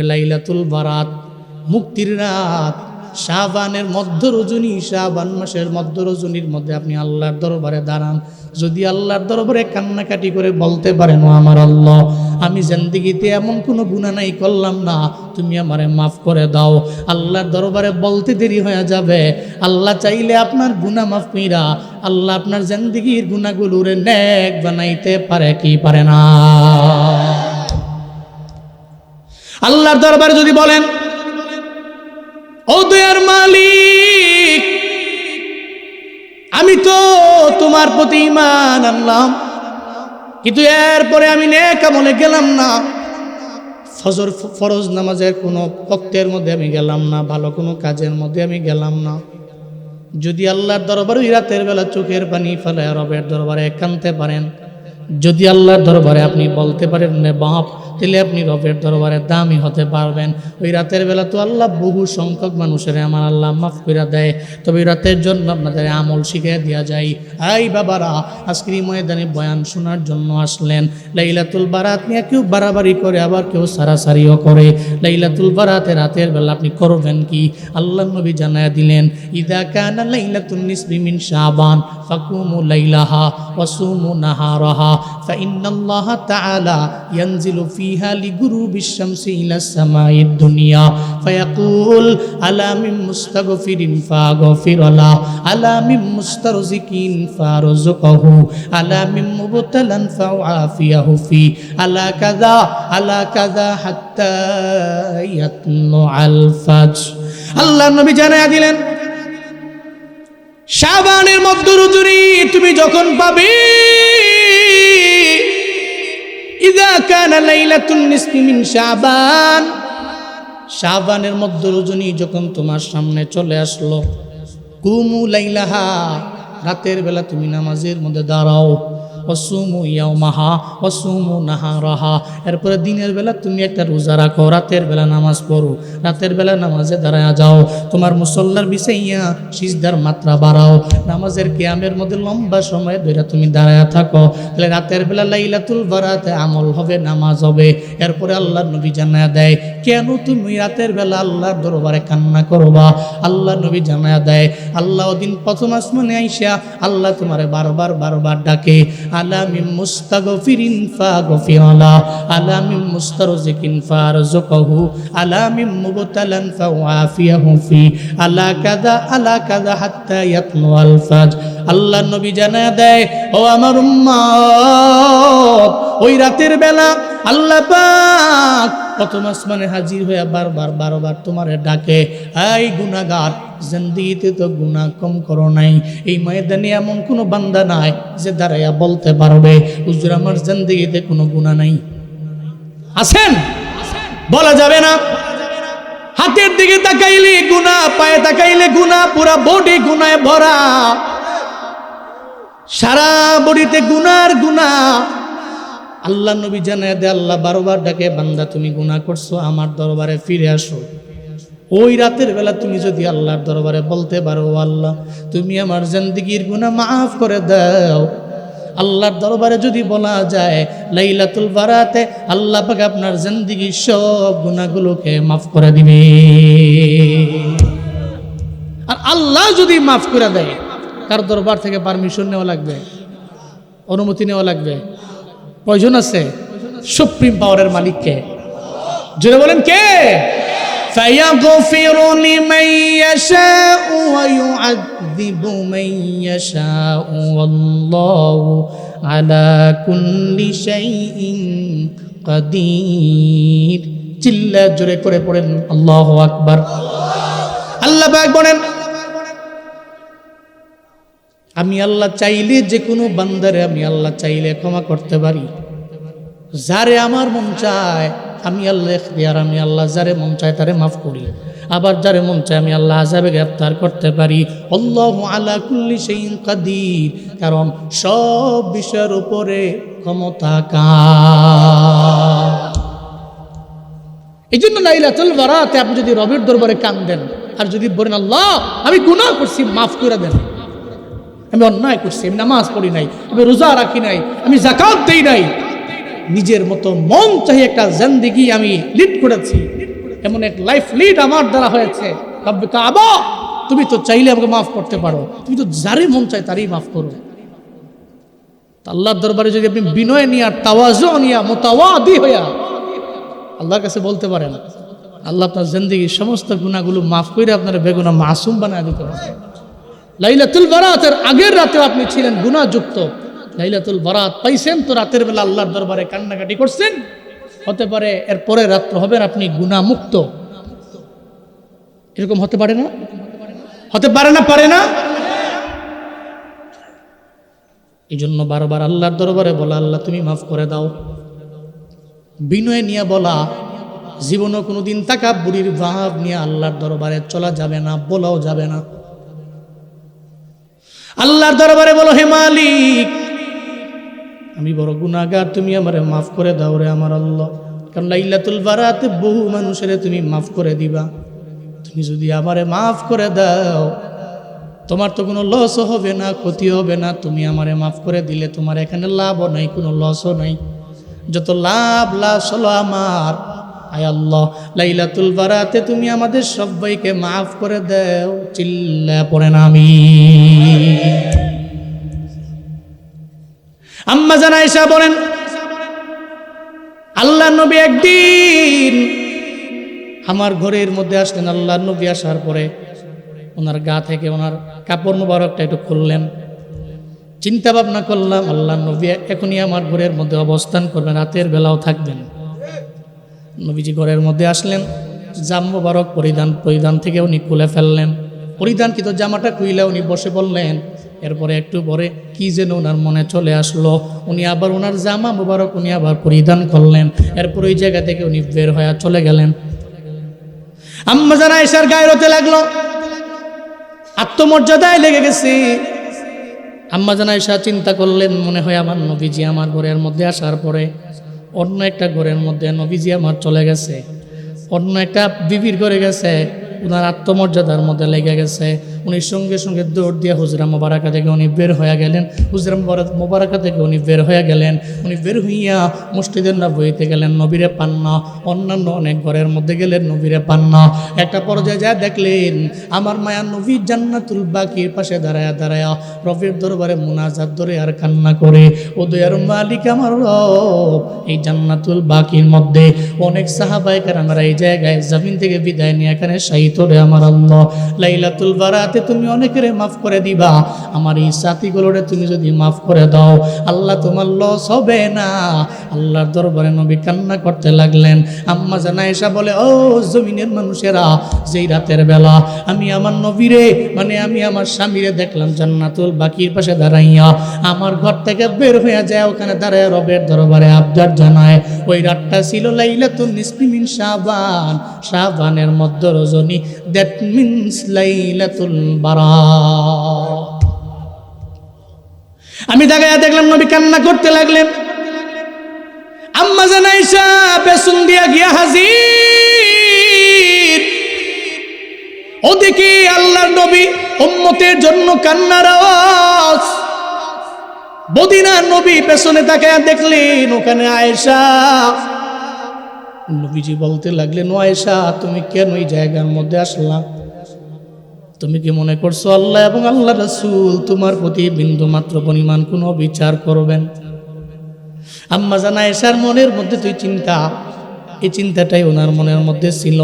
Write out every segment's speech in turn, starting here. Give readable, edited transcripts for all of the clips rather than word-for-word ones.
লাইলাতুল বারাত, মুক্তির রাত, শাবানের মধ্য রজনী, শাবান মাসের মধ্য রজনীর মধ্যে আপনি আল্লাহর দরবারে দাঁড়ান। যদি আল্লাহর দরবারে কান্নাকাটি করে বলতে পারেন, ও আমার আল্লাহ, আমি জিন্দেগিতে এমন কোনো গুনাহ নাই করলাম না, তুমি আমারে মাফ করে দাও। আল্লাহর দরবারে বলতে দেরি হয়ে যাবে। আল্লাহ চাইলে আপনার গুনাহ মাফ কইরা আল্লাহ আপনার জিন্দেগির গুনাহগুলোরে নেক বানাইতে পারে কি পারে না? আল্লাহর দরবারে যদি বলেন, ও দয়ার মালিক, আমি তো তোমার প্রতি ঈমান আনলাম, কিন্তু এরপরে আমি নেক আমলে গেলাম না, ফজর ফরজ নামাজের কোনো ওয়াক্তের মধ্যে আমি গেলাম না, ভালো কোনো কাজের মধ্যে আমি গেলাম না। যদি আল্লাহর দরবারে ওই রাতের বেলা চোখের পানি ফেলে রবের দরবারে কাঁদতে পারেন, যদি আল্লাহর দরবারে আপনি বলতে পারেন নে বাপ, তাহলে আপনি রবের দরবারে দামি হতে পারবেন। ওই রাতের বেলা তো আল্লাহ বহু সংখ্যক মানুষের আমার আল্লাহ মাফ করে দেয়। তবে ওই রাতের জন্য আপনাদের আমল শিখিয়ে দেওয়া যায়। এই বাবারা, আজকের এই ময়দানে বয়ান শোনার জন্য আসলেন। লাইলাতুল বারাত নিয়ে কেউ বাড়াবাড়ি করে, আবার কেউ সারাসারিও করে। লাইলাতুল বারাতে রাতের বেলা আপনি করবেন কি? আল্লাহ নবী জানায়া দিলেন, ইদা কানা লাইলাতুন নিসফি মিন শাবান ফাকুমু লাইলাহা ওয়াসুমু নাহারাহা ফাইন্নাল্লাহা তাআলা ইয়ানজিলু ফিহা লিগুরুবিশ শামসি ইলা সামাইদ দুনিয়া ফায়াকুল আলা মিন মুস্তাগফিরিন ফাগফিরলা, আলা মিন মুস্তারজিকিন ফারযুকহু, আলা মিন মুবতালান ফাআফিয়াহু ফি, আলা কাযা হাত্তা ইয়াতলুআল ফাজর। আল্লাহ নবী জানায়া দিলেন, শাবানের মধ্য রজনী তুমি যখন পাবে, ইযা কানা লাইলাতুন নিসফি মিন শাবান, শাবানের মধ্য রজনী যখন তোমার সামনে চলে আসলো, কুমু লাইলাহা, রাতের বেলা তুমি নামাজের মধ্যে দাঁড়াও, ওয়াসুমু ইয়াওমাহা ওয়াসুমু নাহারাহা, এরপরে দিনের বেলা তুমি একটা রোজা রাখো, রাতের বেলা নামাজ পড়ো, রাতের বেলা নামাজে দাঁড়ায়া যাও, তোমার মুসল্লার বিছাইয়া সিজদার মাত্রা বাড়াও, নামাজের কিয়ামের মধ্যে লম্বা সময় ধরে তুমি দাঁড়ায়া থাকো, তাহলে রাতের বেলা লাইলাতুল বারাতে আমল হবে, নামাজ হবে। এরপরে আল্লাহর নবী জানায়া দেয়, কেন তুমি রাতের বেলা আল্লাহর দরবারে কান্না করবা? আল্লাহর নবী জানায়া দেয়, আল্লাহ ওদিন প্রথম আসমানে আইসা আল্লাহ তোমারে বারবার ডাকে, আলা মিন মুস্তাগফিরিন ফাগফিরলা, আলা মিন মুস্তারজিকিন ফারযুকহু, আলা মিন মুবতালান ফাআফিয়াহু ফি, আলা কাযা হাত্তা ইয়াতলুআল ফাজর। আল্লাহ নবী জানায়া দেয়, ও আমার উম্মত, ওই রাতের বেলা আল্লাহ পাক প্রথম আসমানে হাজির হয়ে বারবার তোমারে ডাকে, এই গুনাহগার, জিন্দেগিতে তো গুনাহ কম করো নাই। এই ময়দানে এমন কোনো বান্দা নাই যে দাঁড়াইয়া বলতে পারবে, হুজুর আমার জিন্দেগিতে কোনো গুনাহ নাই। আছেন? বলা যাবে না। হাতের দিকে তাকাইলে গুনাহ, পায়ে তাকাইলে গুনাহ, পুরা বডি গুনাহে ভরা, সারা বডিতে গুনার গুনাহ। আল্লাহ নবী জানায় দে, আল্লাহ বারবার ডাকে, বান্দা তুমি গুনাহ করছো, আমার দরবারে ফিরে আসো। ওই রাতের বেলা তুমি যদি আল্লাহর দরবারে বলতে পারো, আল্লাহ তুমি আমার জিন্দেগির গুনাহ মাফ করে দাও, আল্লাহর দরবারে যদি বলা যায় লাইলাতুল বারাতে আল্লাহ পাক আপনার জিন্দেগির সব গুনাহগুলোকে মাফ করে দিবে। আর আল্লাহ যদি মাফ করে দেয়, তার দরবার থেকে পারমিশন নেওয়া লাগবে, অনুমতি নেওয়া লাগবে। প্রয়োজন আছে? সুপ্রিম পাওয়ারের মালিককে। জোরে বলেন কে? ফায়াগফিরু লিমান ইয়াশাউ ওয়া ইউআযযিবু মান ইয়াশাউ ওয়াল্লাহু আলা কুল্লি শাইইন কাদির। চিল্লা জোরে করে পড়েন আল্লাহু আকবার। আল্লাহ পাক বলেন, আমি আল্লাহ চাইলে যে কোনো বান্দারে আমি আল্লাহ চাইলে ক্ষমা করতে পারি। যারে আমার মন চায় আমি আল্লাহ ইখতিয়ার, আমি আল্লাহ যারে মন চায় তারে মাফ করি। আবার যারে মন চায় আমি আল্লাহ আযাবে গ্রেফতার করতে পারি। আল্লাহু আলা কুল্লি শাইইন কাদির, কারণ সব বিষয়ের উপরে ক্ষমতা কার। এই জন্য লাইলাতুল বারাতে আপনি যদি রবের দরবারে কাঁদেন আর যদি বলেন, আল্লাহ আমি গুনাহ করছি, মাফ করে দেন, আমি অন্যায় করছি, আমি নামাজ পড়ি নাই, আমি রোজা রাখি নাই, আমি যাকাত দেই নাই, নিজের মতো মন চাই একটা জিন্দেগি আমি লিড করেছি, এমন এক লাইফ লিড আমার দ্বারা হয়েছে, রব্বে কাবা তুমি তো চাইলে আমাকে মাফ করতে পারো, তুমি তো যারে মন চায় তারই মাফ করো। আল্লাহর দরবারে যদি আপনি বিনয় নিয়ে আর তাওয়াজু নিয়া মুতাওয়াদি হইয়া আল্লাহর কাছে বলতে পারেন, আল্লাহ আপনার জিন্দেগির সমস্ত গুনাহগুলো মাফ করে আপনার বেগুনা মাসুম বানায় দিতে পারেন। লাইলাতুল বারাতের আগের রাতেও আপনি ছিলেন গুনাহযুক্ত, লাইলাতুল বারাত পাইছেন তো রাতের বেলা আল্লাহর দরবারে কান্নাকাটি করছেন, হতে পারে এর পরের রাত্র হবেন আপনি গুনাহমুক্ত। এরকম হতে পারে না? হতে পারে না? পারে না? এই জন্য বারবার আল্লাহর দরবারে বলা, আল্লাহ তুমি মাফ করে দাও। বিনয় নিয়ে বলা, জীবনও কোনোদিন তাকাব্বুরির ভাব নিয়ে আল্লাহর দরবারে চলা যাবে না, বলাও যাবে না। আল্লাহর দরবারে বলো, হে মালিক আমি বড় গুনাহগার, তুমি আমারে মাফ করে দাও রে আমার আল্লাহ। কারণ লাইলাতুল বারাতে বহু মানুষের তুমি মাফ করে দিবা। তুমি যদি আমারে মাফ করে দাও, তোমার তো কোনো লসও হবে না, ক্ষতি হবে না। তুমি আমারে মাফ করে দিলে তোমার এখানে লাভও নাই, কোনো লসও নাই। যত লাভ লাভ হলো আমার। আয় আল্লাহ, লাইলাতুল বারাতে তুমি আমাদের সবাইকে মাফ করে দাও। চিল্লা পড়েন আমিন। আম্মা জান আয়েশা বলেন, আল্লাহর নবী একদিন আমার ঘরের মধ্যে আসলেন। আল্লাহর নবী আসার পরে ওনার গা থেকে ওনার কাপড় মোবারকটা একটু খুললেন। চিন্তা ভাবনা করলাম, আল্লাহর নবী এখনই আমার ঘরের মধ্যে অবস্থান করবেন, রাতের বেলাও থাকবেন। নবীজি ঘরের মধ্যে আসলেন, জাম মোবারক পরিধান থেকে উনি খুলে ফেললেন। পরিধানকৃত জামাটা খুইলে উনি বসে বললেন। এরপরে একটু পরে কি যেন ওনার মনে চলে আসলো, উনি আবার ওনার জামা মোবারক উনি আবার পরিধান করলেন। এরপর ওই জায়গা থেকে উনি বের হয়ে চলে গেলেন। আম্মা জান আয়েশার গায়ে হতে লাগলো, আত্মমর্যাদায় লেগে গেছে। আম্মা জান আয়েশা চিন্তা করলেন, মনে হয় আমার নবীজি আমার ঘরের মধ্যে আসার পরে অন্য একটা ঘরের মধ্যে নবীজি আমার চলে গেছে, অন্য একটা বিবির ঘরে গেছে, ওনার আত্মমর্যাদার মধ্যে লেগে গেছে। উনি সঙ্গে সঙ্গে দৌড় দিয়ে হুজরা মোবারকা থেকে উনি বের হয়ে গেলেন। হুজরা মোবারকা থেকে উনি বের হয়ে গেলেন। উনি বের হইয়া মসজিদের নববীতে গেলেন, নবীরে পান না। অন্যান্য অনেক ঘরের মধ্যে গেলেন, নবীরে পান না। একটা পর্যায়ে যা দেখলেন, আমার মায়ার নবী জান্নাতুল বাকির পাশে দাঁড়ায়া দাঁড়ায়া রবের দরবারে মুনাজাত ধরে আর কান্না করে, ও দয়ার মালিক আমার রব, এই জান্নাতুল বাকির মধ্যে অনেক সাহাবায়ে কেরামরা এই জায়গায় জমিন থেকে বিদায় নিয়ে এখানে শাহীদ হলে আমার আল্লাহ, লাইলাতুল বারাতে তুমি অনেকের মাফ করে দিবা। আমার এই সাথীগুলোরে তুমি যদি মাফ করে দাও, আল্লাহ তোমার লস হবে না। আল্লাহর দরবারে নবী কান্না করতে লাগলেন। আম্মা জান আয়েশা বলে, ও জমিনের মানুষেরা, যেই রাতের বেলা আমি আমার নবীরে মানে আমি আমার স্বামীরে দেখলাম জান্নাতুল বাকির পাশে দাঁড়াইয়া, আমার ঘর থেকে বের হয়ে যায়, ওখানে দাঁড়ায় রবের দরবারে আবদার জানায়। ওই রাতটা ছিল লাইলাতুন নিসফি মিন শাবান, শাবানের মধ্য রজনী, দ্যাট মিনস লাইলাতুল বারাত। আমি দাঁড়ায় দেখলাম নবী কান্না করতে লাগলেন। আম্মা জান আয়েশা পেছন দিয়া গিয়া হাজির। ওদিকে আল্লাহর নবী উম্মতের জন্য কান্নার আওয়াজ। মদিনার নবী পেছনে তাকায় দেখলেন ওখানে আয়েশা। নবীজি বলতে লাগলেন, ও আয়েশা, তুমি কেন এই জায়গার মধ্যে আসলা? তুমি কি মনে করছো আল্লাহ এবং আল্লাহ রাসূল তোমার প্রতি বিন্দু মাত্র পরিমাণ কোনো বিচার করবেন? আম্মা জান আয়েশার মনের মধ্যে তুই চিন্তা, এই চিন্তাটাই ওনার মনের মধ্যে ছিল।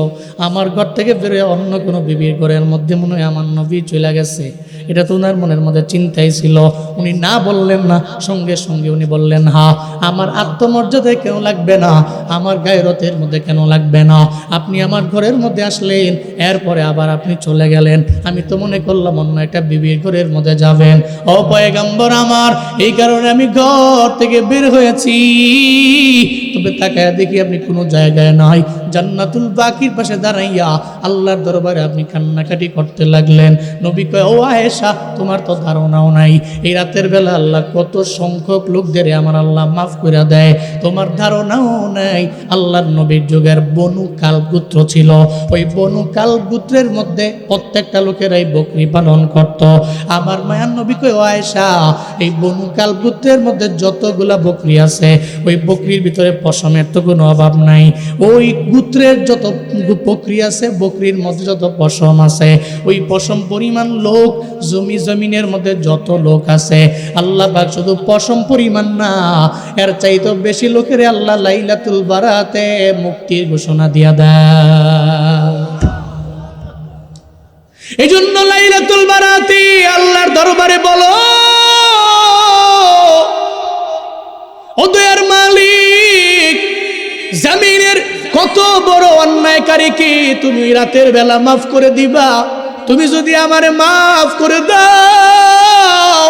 আমার ঘর থেকে বেরোয় অন্য কোনো বিবির ঘরের মধ্যে মনে হয় আমার নবী চলে গেছে, এটা তো ওনার মনের মধ্যে চিন্তাই ছিল। উনি না বললেন না, সঙ্গে সঙ্গে উনি বললেন, হা, আমার আত্মমর্যাদায় কেন লাগবে না, আমার গায়রতের মধ্যে কেন লাগবে না? আপনি আমার ঘরের মধ্যে আসলেন, এরপরে আবার আপনি চলে গেলেন। আমি তো মনে করলাম অন্য একটা বিবির ঘরের মধ্যে যাবেন। ও পয়গম্বর আমার, এই কারণে আমি ঘর থেকে বের হয়েছি। তবে তাকায় দেখি আপনি কোনো জায়গায় নাই, জান্নাতুল বাকির পাশে দাঁড়াইয়া আল্লাহর দরবারে আপনি কান্নাকাটি করতে লাগলেন। নবী কয়, ও আয়েশা, তোমার তো ধারণাও নাই এই রাতের বেলা আল্লাহ কত সংখ্যক লোকদের আমার আল্লাহ মাফ করে দেয়, তোমার ধারণাও নাই। আল্লাহর নবীর যুগের বনু কালগোত্র ছিল, ওই বনু কালগোত্রের মধ্যে প্রত্যেকটা লোকেরাই বকরি পালন করত। আমার মায়ার নবী কয়, ও আয়েশা, এই বনু কালগোত্রের মধ্যে যতগুলা বকরি আছে, ওই বকরির ভিতরে পশমের তো কোনো অভাব নাই। ওই গোত্রের যত বকরি আছে, বকরির মধ্যে যত পশম আছে, ওই পশম পরিমাণ লোক, জমিনের মধ্যে যত লোক আছে, আল্লাহ পাক শুধু পশম পরিমাণ না, এর চাইতে বেশি লোকের আল্লাহ লাইলাতুল বারাতে মুক্তির ঘোষণা দিয়া দেয়। এই জন্য লাইলাতুল বারাতে আল্লাহর দরবারে বলো, ও দয়ার মালিক, জমিনের কত বড় অন্যায়কারীকে তুমি রাতের বেলা মাফ করে দিবা। তুমি যদি আমারে মাফ করে দাও,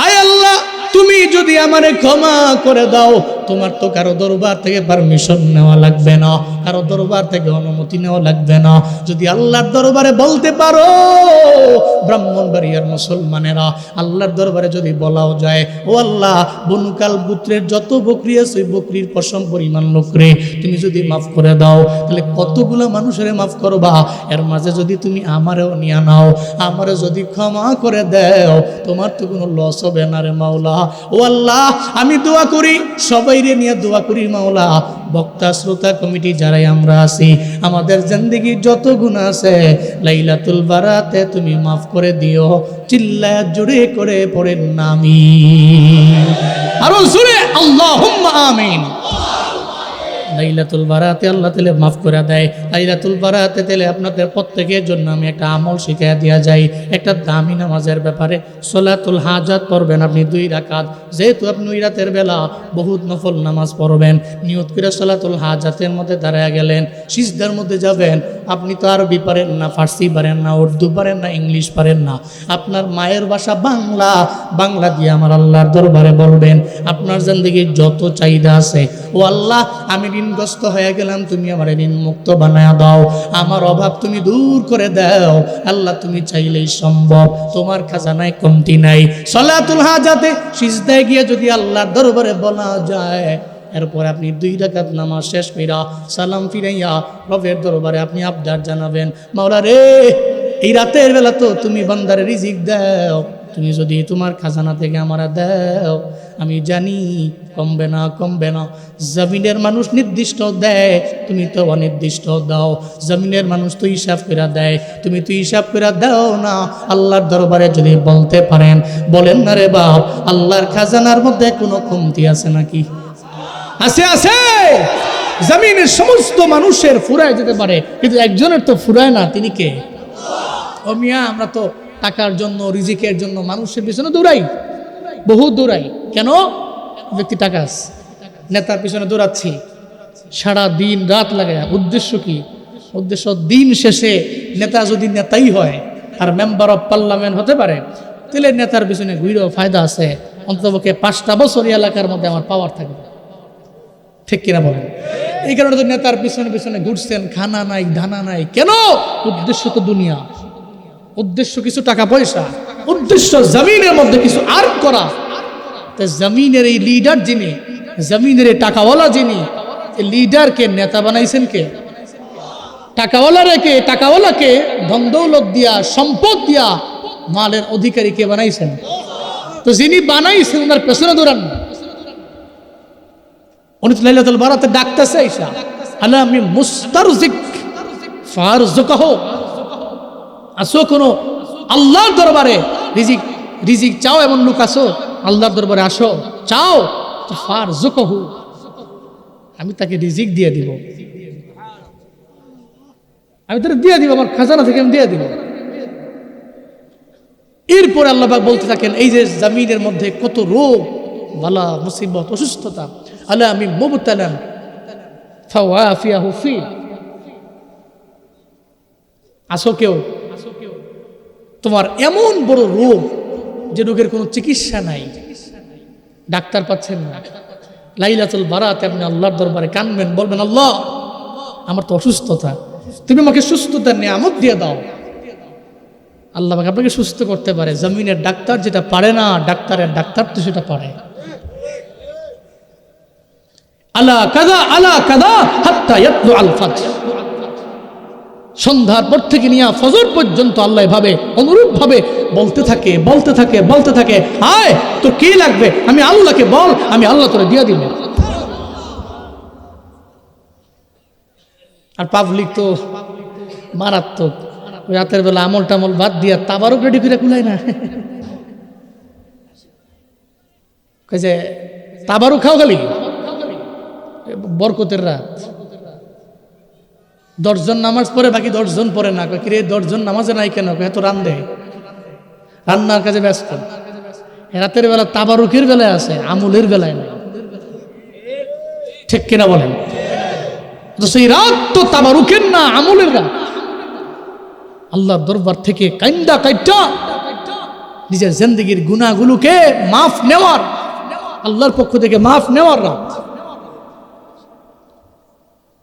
আয় আল্লাহ, তুমি যদি আমারে ক্ষমা করে দাও, তোমার তো কারো দরবার থেকে পারমিশন নেওয়া লাগবে না, কারো দরবার থেকে অনুমতি নেওয়া লাগবে না। যদি আল্লাহর দরবারে বলতে পারো, ব্রাহ্মণবাড়িয়ার মুসলমানেরা, আল্লাহর দরবারে যদি বলাও যায়, ও আল্লাহ, বনুকাল গোত্রের যত বকরি আছে ওই বকরির পশম পরিমাণ লোকরে তুমি যদি মাফ করে দাও, তাহলে কতগুলো মানুষের মাফ করবা। এর মাঝে যদি তুমি আমারেও নিয়ে নাও, আমারে যদি ক্ষমা করে দাও, তোমার তো কোনো লস হবে না রে মাওলা। ও আল্লাহ, আমি দোয়া করি, সবাই নিয়ে দোয়া করি মাওলা, বক্তা শ্রোতা কমিটি যারাই আমরা আছি, আমাদের জিন্দেগির যত গুনাহ আছে লাইলাতুল বারাতে তুমি মাফ করে দিও। চিল্লায়া জোরে করে পড়েন আমিন, আরো জোরে আল্লাহুম্মা আমিন। লাইলাতুল বারাতে আল্লাহ তাআলা মাফ করে দেয়। লাইলাতুল বারাতে তাহলে আপনাদের প্রত্যেকের জন্য আমি একটা আমল শিখিয়ে দেওয়া যায়, একটা দামি নামাজের ব্যাপারে। সলাতুল হাজাত পড়বেন আপনি 2 রাকাত, যেহেতু আপনি ওই রাতের বেলা বহুত নফল নামাজ পড়বেন, নিয়ত করে সলাতুল হাজাতের মধ্যে দাঁড়ায় গেলেন, সিজদার মধ্যে যাবেন। আপনি তো আরবি পারেন না, ফার্সি পারেন না, উর্দু পারেন না, ইংলিশ পারেন না, আপনার মায়ের ভাষা বাংলা, বাংলা দিয়ে আমার আল্লাহর দরবারে বলবেন আপনার জিন্দেগির যত চাহিদা আছে। ও আল্লাহ, আমি ঋণগ্রস্ত হয়ে গেলাম, তুমি আমার ঋণ মুক্ত বানায়া দাও, আমার অভাব তুমি দূর করে দাও। আল্লাহ, তুমি চাইলেই সম্ভব, তোমার খাজানায় কমতি নাই। সলাতুল হাজাতে সিজদায় গিয়ে যদি আল্লাহর দরবারে বলা যায়, এরপর আপনি 2 রাকাত নামাজ শেষ কইরা সালাম ফিরাইয়া রবের দরবারে আপনি আবদার জানাবেন, মাওলা রে, এই রাতের বেলা তো তুমি বান্দারে রিজিক দাও, তুমি যদি তোমার খাজানা থেকে আমারা দাও, আমি জানি কমবে না, কমবে না। জমিনের মানুষ নির্দিষ্ট দেয়, তুমি তো অনির্দিষ্ট দাও। জমিনের মানুষ তো হিসাব করে দেয়, তুমি তো হিসাব করে দাও না। আল্লাহর দরবারে যদি বলতে পারেন, বলেন না রে বাপ, আল্লাহর খাজানার মধ্যে কোনো কমতি আছে নাকি? আছে, আছে। জমিনের সমস্ত মানুষের ফুরায় যেতে পারে, কিন্তু একজনের তো ফুরায় না, তিনি কে? ও মিয়া, আমরা তো টাকার জন্য, রিজিকের জন্য মানুষের পিছনে দৌড়াই, বহু দৌড়াই। কেন? ব্যক্তি টাকা আছে, নেতার পিছনে দৌড়াচ্ছি, সারা দিন রাত লাগে। উদ্দেশ্য কি? উদ্দেশ্য দিন শেষে নেতা যদি নেতাই হয় আর মেম্বার অফ পার্লামেন্ট হতে পারে, তাহলে নেতার পিছনে ঘুরেও ফায়দা আছে। অন্ততপক্ষে 5টা বছর এলাকার মধ্যে আমার পাওয়ার থাকবে, ঠিক কিনা বলেন? এই কারণে তো নেতার পিছনে পিছনে ঘুরছেন, খানা নাই, ধানা নাই। কেন? উদ্দেশ্য তো দুনিয়া, উদ্দেশ্য কিছু টাকা পয়সা, উদ্দেশ্য জমিনের মধ্যে কিছু আর্ন করা। তা জমিনের এই লিডার যিনি, জমিনের এই টাকাওয়ালা যিনি, এই লিডারকে নেতা বানাইছেন কে? টাকাওয়ালা রেখে, টাকাওয়ালাকে ধন দৌলত দিয়া, সম্পদ দিয়া মালের অধিকারী কে বানাইছেন? তো যিনি বানাইছেন ওনার পেছনে দৌড়ান না। উনি তো লাইলাতুল বারাতে ডাকতেছে, আইসা আলা আমি মুস্তারজিক ফারজুকাহ, আসো কোনো আল্লাহর দরবারে রিজিক, রিজিক চাও এমন লোক আসো, আল্লাহর দরবারে আসো, চাও তো ফারজুকাহু, আমি তাকে রিজিক দিয়ে দিব, আমি তাকে দিয়ে দিব, আমার খাজানা থেকে আমি দিয়ে দিব। এরপরে আল্লাহ পাক বলতে থাকেন, এই যে জমিনের মধ্যে কত রোগ বালা মুসিবত অসুস্থতা, আলা আমি মুবতালান ফাওয়াফিয়াহু ফি, আসো কেউ তোমার এমন বড় রোগ যে রোগের কোনো চিকিৎসা নাই, ডাক্তার পাচ্ছেন না, লাইলাতুল বারাতে আপনি আল্লাহর দরবারে কানবেন, বলবেন আল্লাহ আমার তো অসুস্থতা, তুমি আমাকে সুস্থতার নিয়ামত দিয়ে দাও। আল্লাহ আপনাকে সুস্থ করতে পারে। জমিনের ডাক্তার যেটা পারে না, ডাক্তারের ডাক্তার তো সেটা পারে। আলা কাদা আলা কাদা হাত্তা ইয়াতলু আল ফাজর, সন্ধ্যার পর থেকে নিয়ে ফজর পর্যন্ত আল্লাহ ভাবে অনুরূপ ভাবে বলতে থাকে, বলতে থাকে, বলতে থাকে, আয় তোর কি লাগবে, আমি আল্লাহকে বল, আমি আল্লাহ তোরে দিয়ে দিব। আর পাবলিক তো মারাত্মক, ওই রাতের বেলা আমল টামল বাদ দিয়া তাবারও রেডি করে কুলায় না, যে তাবারও খাও খালি বরকতের রাত। 10 জন নামাজ পড়ে, বাকি 10 জন পড়ে না। কিরে 10 জন নামাজে নাই কেন? এত রান্ধে, রান্নার কাজে ব্যস্ত। রাতের বেলা তাবারুকের বেলায় আছে, আমলের বেলায় নাই। ঠিক কিনা বলেন? তো সেই রাত তো তাবারুকের না, আমলের রাত। আল্লাহর দরবার থেকে কাইন্দা কাইটা নিজের জিন্দেগির গুনাহগুলোকে মাফ নেওয়ার, আল্লাহর পক্ষ থেকে মাফ নেওয়ার রাত।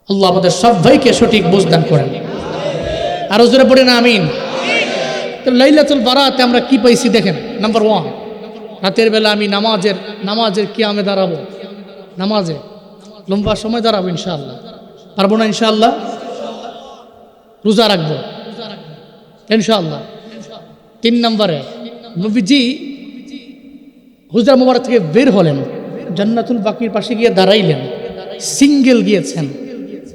আল্লাহ আমাদের সব ভাইকে সঠিক বুঝদান করেন। আরো জোরে পড়ে না আমিন। তো লাইলাতুল বারাতে আমরা কি পাইছি দেখেন। নাম্বার 1, রাতের বেলা আমি নামাজের কিয়ামে দাঁড়াবো, নামাজে লম্বা সময় দাঁড়াবো ইনশাআল্লাহ। পারবো না ইনশাআল্লাহ? রোজা রাখবো ইনশাআল্লাহ। 3 নম্বরে নবীজি হুজরা মুবারক থেকে বের হলেন, জান্নাতুল বাকির পাশে গিয়ে দাঁড়াইলেন, সিঙ্গেল গিয়েছেন,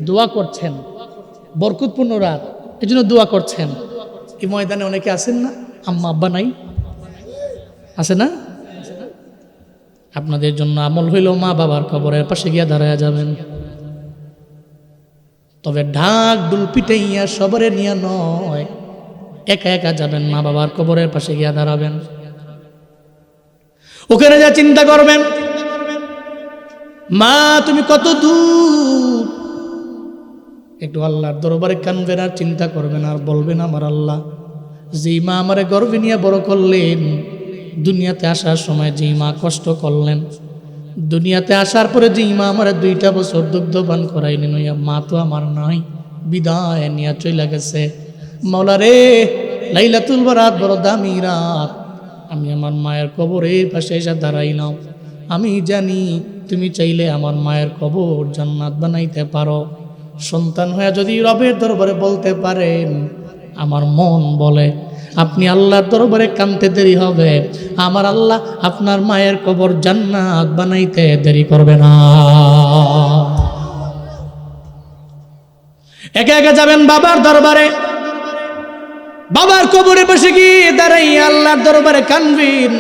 দোয়া করছেন, বরকতপূর্ণ রাত, এই জন্য দোয়া করছেন। এই ময়দানে অনেকে আছেন না, আম্মা আব্বা নাই, আছে না? আপনাদের জন্য আমল হইল মা বাবার কবরের পাশে গিয়া দাঁড়ায়া যাবেন। তবে ঢাক ডুল পিটাইয়া সবরে নিয়ে নয়, একা একা যাবেন, মা বাবার কবরের পাশে গিয়া দাঁড়াবেন। ওখানে যা চিন্তা করবেন, মা তুমি কত দূর। একটু আল্লাহর দরবারে কানবেন আর চিন্তা করবেন আর বলবেন, আমার আল্লাহ যেই মা আমারে গর্বে নিয়ে বড় করলেন, দুনিয়াতে আসার সময় যেই মা কষ্ট করলেন, দুনিয়াতে আসার পরে যেই মা আমার 2টা বছর দুগ্ধপান করাইলেন, ওই মা তো আমার নাই, বিদায় নিয়ে চলে গেছে। মাওলা রে, লাইলাতুল বারাত বড় দামি রাত, আমি আমার মায়ের কবরের পাশে এসে দাঁড়াইলাম। আমি জানি তুমি চাইলে আমার মায়ের কবর জান্নাত বানাইতে পারো। সন্তান হয়ে যদি রবের দরবারে বলতে পারেন, আমার মন বলে আপনি আল্লাহর দরবারে কানতে দেরি হবে, আমার আল্লাহ আপনার মায়ের কবর জান্নাত বানাইতে দেরি করবে না। একা একা যাবেন বাবার দরবারে, বাবার কবরে বসে গিয়ে দাঁড়াইয়া আল্লাহর দরবারে কানবেন,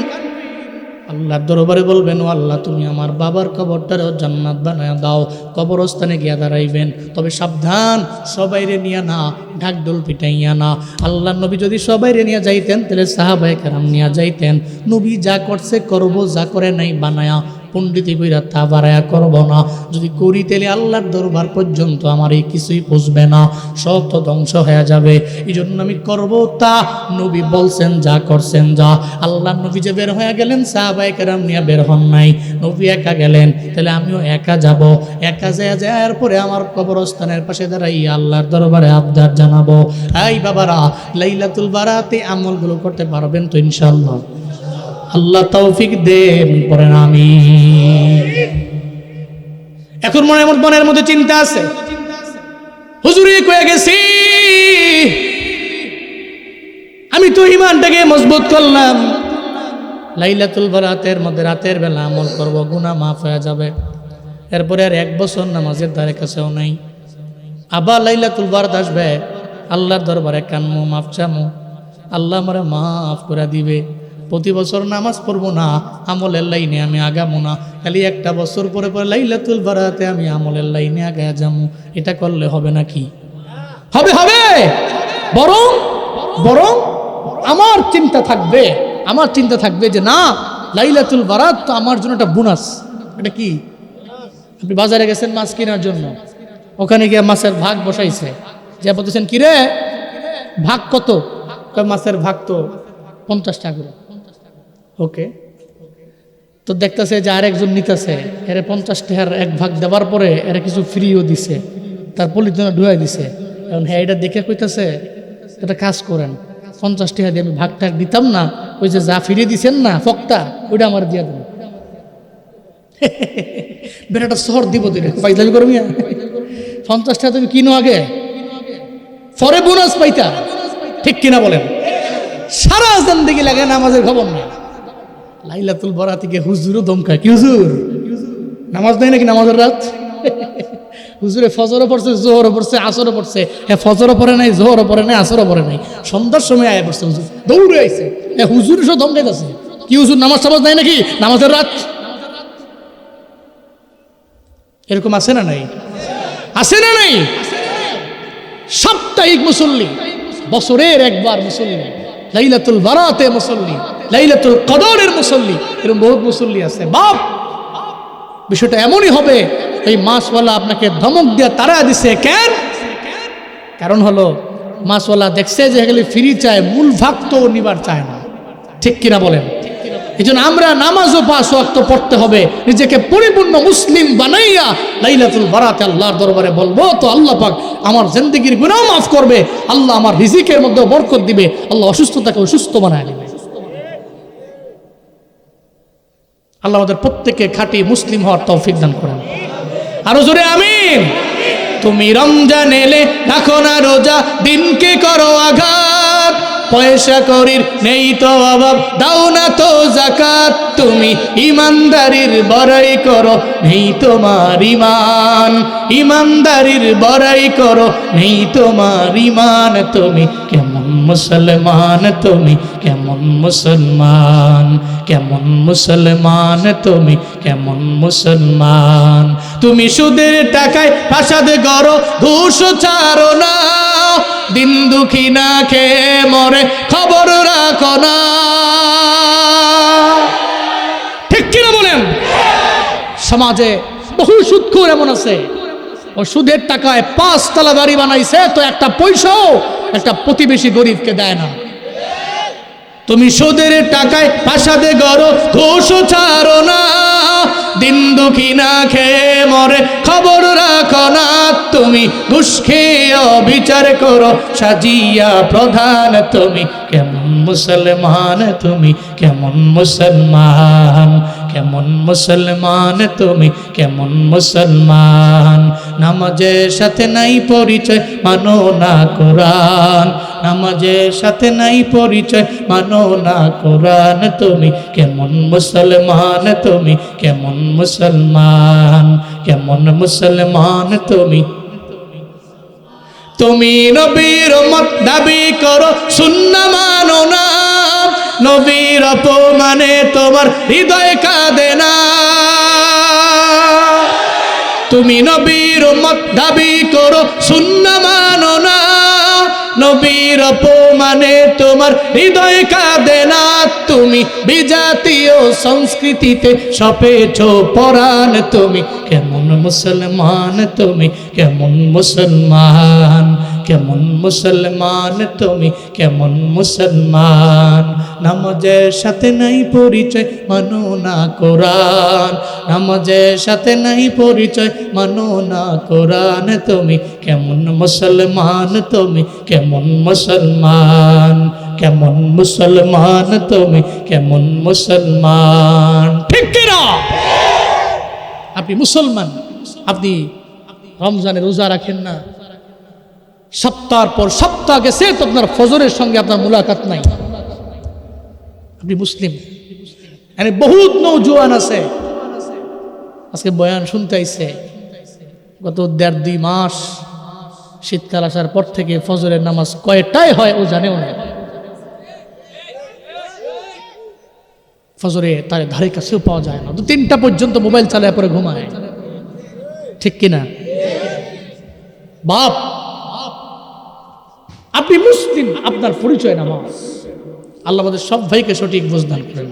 আল্লাহর দরবারে বলবেন, ও আল্লাহ তুমি আমার বাবার কবরটারও জান্নাত বানায় দাও। কবরস্থানে গিয়া দাঁড়াইবেন, তবে সাবধান, সবাইরে নিয়ে না, ঢাক ঢোল পিটাইয়া না। আল্লাহর নবী যদি সবাইরে নিয়ে যাইতেন, তাহলে সাহাবায়ে কেরাম নিয়ে যাইতেন। নবী যা করছে করবো, যা করে নাই বানায়া পণ্ডিতি কইরা তা বাড়ায়া করবো না। যদি করি তাহলে আল্লাহর দরবার পর্যন্ত আমার এই কিছুই পুষবে না, সব তো ধ্বংস হয়ে যাবে। এই জন্য আমি করবো তা নবী বলছেন, যা করছেন যা। আল্লাহর নবী যে বের হয়ে গেলেন, সাহাবায়ে কেরাম নিয়ে বের হন নাই, নবী একা গেলেন, তাহলে আমিও একা যাব। একা যাওয়ার পরে আমার কবরস্থানের পাশে দাঁড়াইয়া আল্লাহর দরবারে আবদার জানাবো, এই বাবারা লাইলাতুল বারাতে আমলগুলো করতে পারবেন তো ইনশাআল্লাহ? আল্লাহ তৌফিক দেন, পড়েন আমিন। এখন মনের মধ্যে চিন্তা আছে, হুজুরে কয়ে গেছি, আমি তো ইমানটাকে মজবুত করলাম, লাইলাতুল বারাতের মধ্যে রাতের বেলা আমল করব, গুনাহ মাফ হয়ে যাবে। এরপরে আর 1 বছর নামাজের ধারে কাছেও নাই। আবার লাইলাতুল বারাত আসবে, আল্লাহর দরবারে কানমু, মাফ চামু, আল্লাহ আমারে মাফ করে দিবে। প্রতি বছর নামাজ পড়বো না, আমলের লাইনে আমি আগামো না, খালি 1টা বছর পরে পরে লাইলাতুল বারাতে আমি আমলের লাইনে আগায় যাবো। এটা করলে হবে নাকি? হবে হবে। বরং আমার চিন্তা থাকবে যে না, লাইলাতুল বারাত তো আমার জন্য একটা বোনাস। এটা কি? আপনি বাজারে গেছেন মাছ কেনার জন্য, ওখানে গিয়ে মাছের ভাগ বসাইছে, যে বলতেছেন কিরে ভাগ কত? মাছের ভাগ তো 50 টাকা করে। ওকে, তো দেখতেছে যে আরেকজন নিতেছে, এর 50 টাকার 1 ভাগ দেওয়ার পরে এরা কিছু ফ্রিও দিছে, তার পলিথিনে ঢুয়াই দিছে। এখন হ্যাঁ, এটা দেখে কইতেছে, এটা কাজ করেন, 50 টাকা দিয়ে আমি ভাগটা দিতাম না, ওই যে যা ফিরিয়ে দিছেন না ফকটা, ওইটা আমার দিয়ে দেন। বেটাটা শহর দিব দিলে পাইতামি করবি, 50 টাকা তুমি কিনো আগে, পরে বোনাস পাইতা। ঠিক কিনা বলেন? সারা জিন্দেগি লাগে নামাজের খবর না। লাইলাতুল বারাতে গিয়ে হুজুরও দমকায়, কি হুজুর নামাজ নাই নাকি? নামাজের রাত হুজুরে ফজরও পড়ছে, জোহরও পড়ছে, আসরও পড়ছে। হ্যাঁ, ফজরও পড়ে নাই, জোহরও পড়ে নাই, আসরও পড়ে নাই, সন্ধ্যার সময় আয়া পড়ছে হুজুর, দৌড়ে আইছে। হ্যাঁ, হুজুর সব ধমকাইতেছে, কি হুজুর নামাজ টামাজ নাই নাকি, নামাজের রাত? এরকম আছে না নাই? আছে না নাই? সাপ্তাহিক মুসল্লি, বছরের একবার মুসল্লি, লাইলাতুল বারাতে মুসল্লি, লাইলাতুল কদরের মুসল্লি, এরকম বহুত মুসল্লি আছে। বাপ, বিষয়টা এমনই হবে, এই মাসওয়ালা আপনাকে ধমক দিয়ে তারা দিছে। কেন? কারণ হলো মাসওয়ালা দেখছে যে এগুলি ফ্রি চায়, মূল ভাগ তো নিবার চায় না। ঠিক কিনা বলেন? এই জন্য আমরা নামাজও 5 ওয়াক্ত পড়তে হবে, নিজেকে পরিপূর্ণ মুসলিম বানাইয়া লাইলাতুল বারাতে আল্লাহর দরবারে বলবো, তো আল্লাহ পাক আমার জিন্দেগির গুনাহ মাফ করবে, আল্লাহ আমার রিজিকের মধ্যে বরকত দিবে, আল্লাহ অসুস্থতাকে সুস্থ বানায় দিবে। আল্লাহ আমাদের প্রত্যেককে খাঁটি মুসলিম হওয়ার তৌফিক দান করেন। আরো জোরে আমিন। তুমি রমজান এলে রাখো না রোজা, দিনকে করো আঘাত, পয়সা করির নেই তো অভাব, দাও না তো যাকাত, তুমি ইমানদারির বড়াই করো, নেই তোমার ইমান, ইমানদারির বড়াই করো, নেই তোমার ইমান, তুমি কেমন মুসলমান, তুমি কেমন মুসলমান, কেমন মুসলমান, তুমি কেমন মুসলমান। তুমি সুদের টাকায় ফাসাদ করো, ঘুষ ছাড়ো না, দিন দুঃখী না খেয়ে মরে খবর রাখো না। ঠিক কিনা বলেন? সমাজে বহু সুদখোর এমন আছে, ও সুদের টাকায় 5 তলা বাড়ি বানাইছে, তো একটা পয়সাও একটা প্রতিবেশী গরিবকে দেয় না। তুমি সুদের টাকায় ফাসাদে গড়ো, ঘুষ ছাড়ো না, দিন দুঃখী না খেয়ে মরে খবর রাখো না, তুমি ঘুষ খেয়ে বিচার করো সাজিয়া প্রধান, তুমি কেমন মুসলমান, তুমি কেমন মুসলমান, কেমন মুসলমান, তুমি কেমন মুসলমান। নামাজের সাথে নাই পরিচয়, মানো না কোরআন, নামাজের সাথে নাই পরিচয়, মানো না কোরআন, তুমি কেমন মুসলমান, তুমি কেমন মুসলমান, কেমন মুসলমান তুমি। তুমি নবীর উম্মত দাবি করো, সুন্নাহ মানো না, নবীর অপমানে তোমার হৃদয় কাঁদে না। তুমি নবীর উম্মত দাবি করো, সুন্নাহ মানো না, নবীর অপমানে তোমার হৃদয় কাঁদে না, তুমি বিজাতীয় সংস্কৃতিতে সপেছ পরাণ, তুমি কেমন মুসলমান, তুমি কেমন মুসলমান, কেমন মুসলমান, তুমি কেমন মুসলমান। নামাজের সাথে নাই পরিচয়, মানো না কোরআন, নামাজের সাথে নাই পরিচয়, মানো না কোরআন, তুমি কেমন মুসলমান, তুমি কেমন মুসলমান, কেমন মুসলমান, তুমি কেমন মুসলমান। ঠিক কিনা? আপনি মুসলমান, আপনি রমজানে রোজা রাখেন না, সপ্তাহ পর সপ্তাহ গেছে তো আপনার ফজরের সঙ্গে আপনার মুলাকাত নাই, আপনি মুসলিম। মানে বহুত নওজোয়ান আছে আজকে বয়ান শুনতে আইছে, গত 1.5-2 মাস শীতকাল আসার পর থেকে ফজরের নামাজ কয়টায় হয় ও জানেও না, ফজরে তার ধারে কাছেও পাওয়া যায় না, 2-3টা পর্যন্ত মোবাইল চালায় পরে ঘুমায়। ঠিক কিনা? বাপ, আপনি মুসলিম, আপনার পরিচয় নামাজ। আল্লাহ আমাদের সব ভাইকে সঠিক বুঝদান করেন।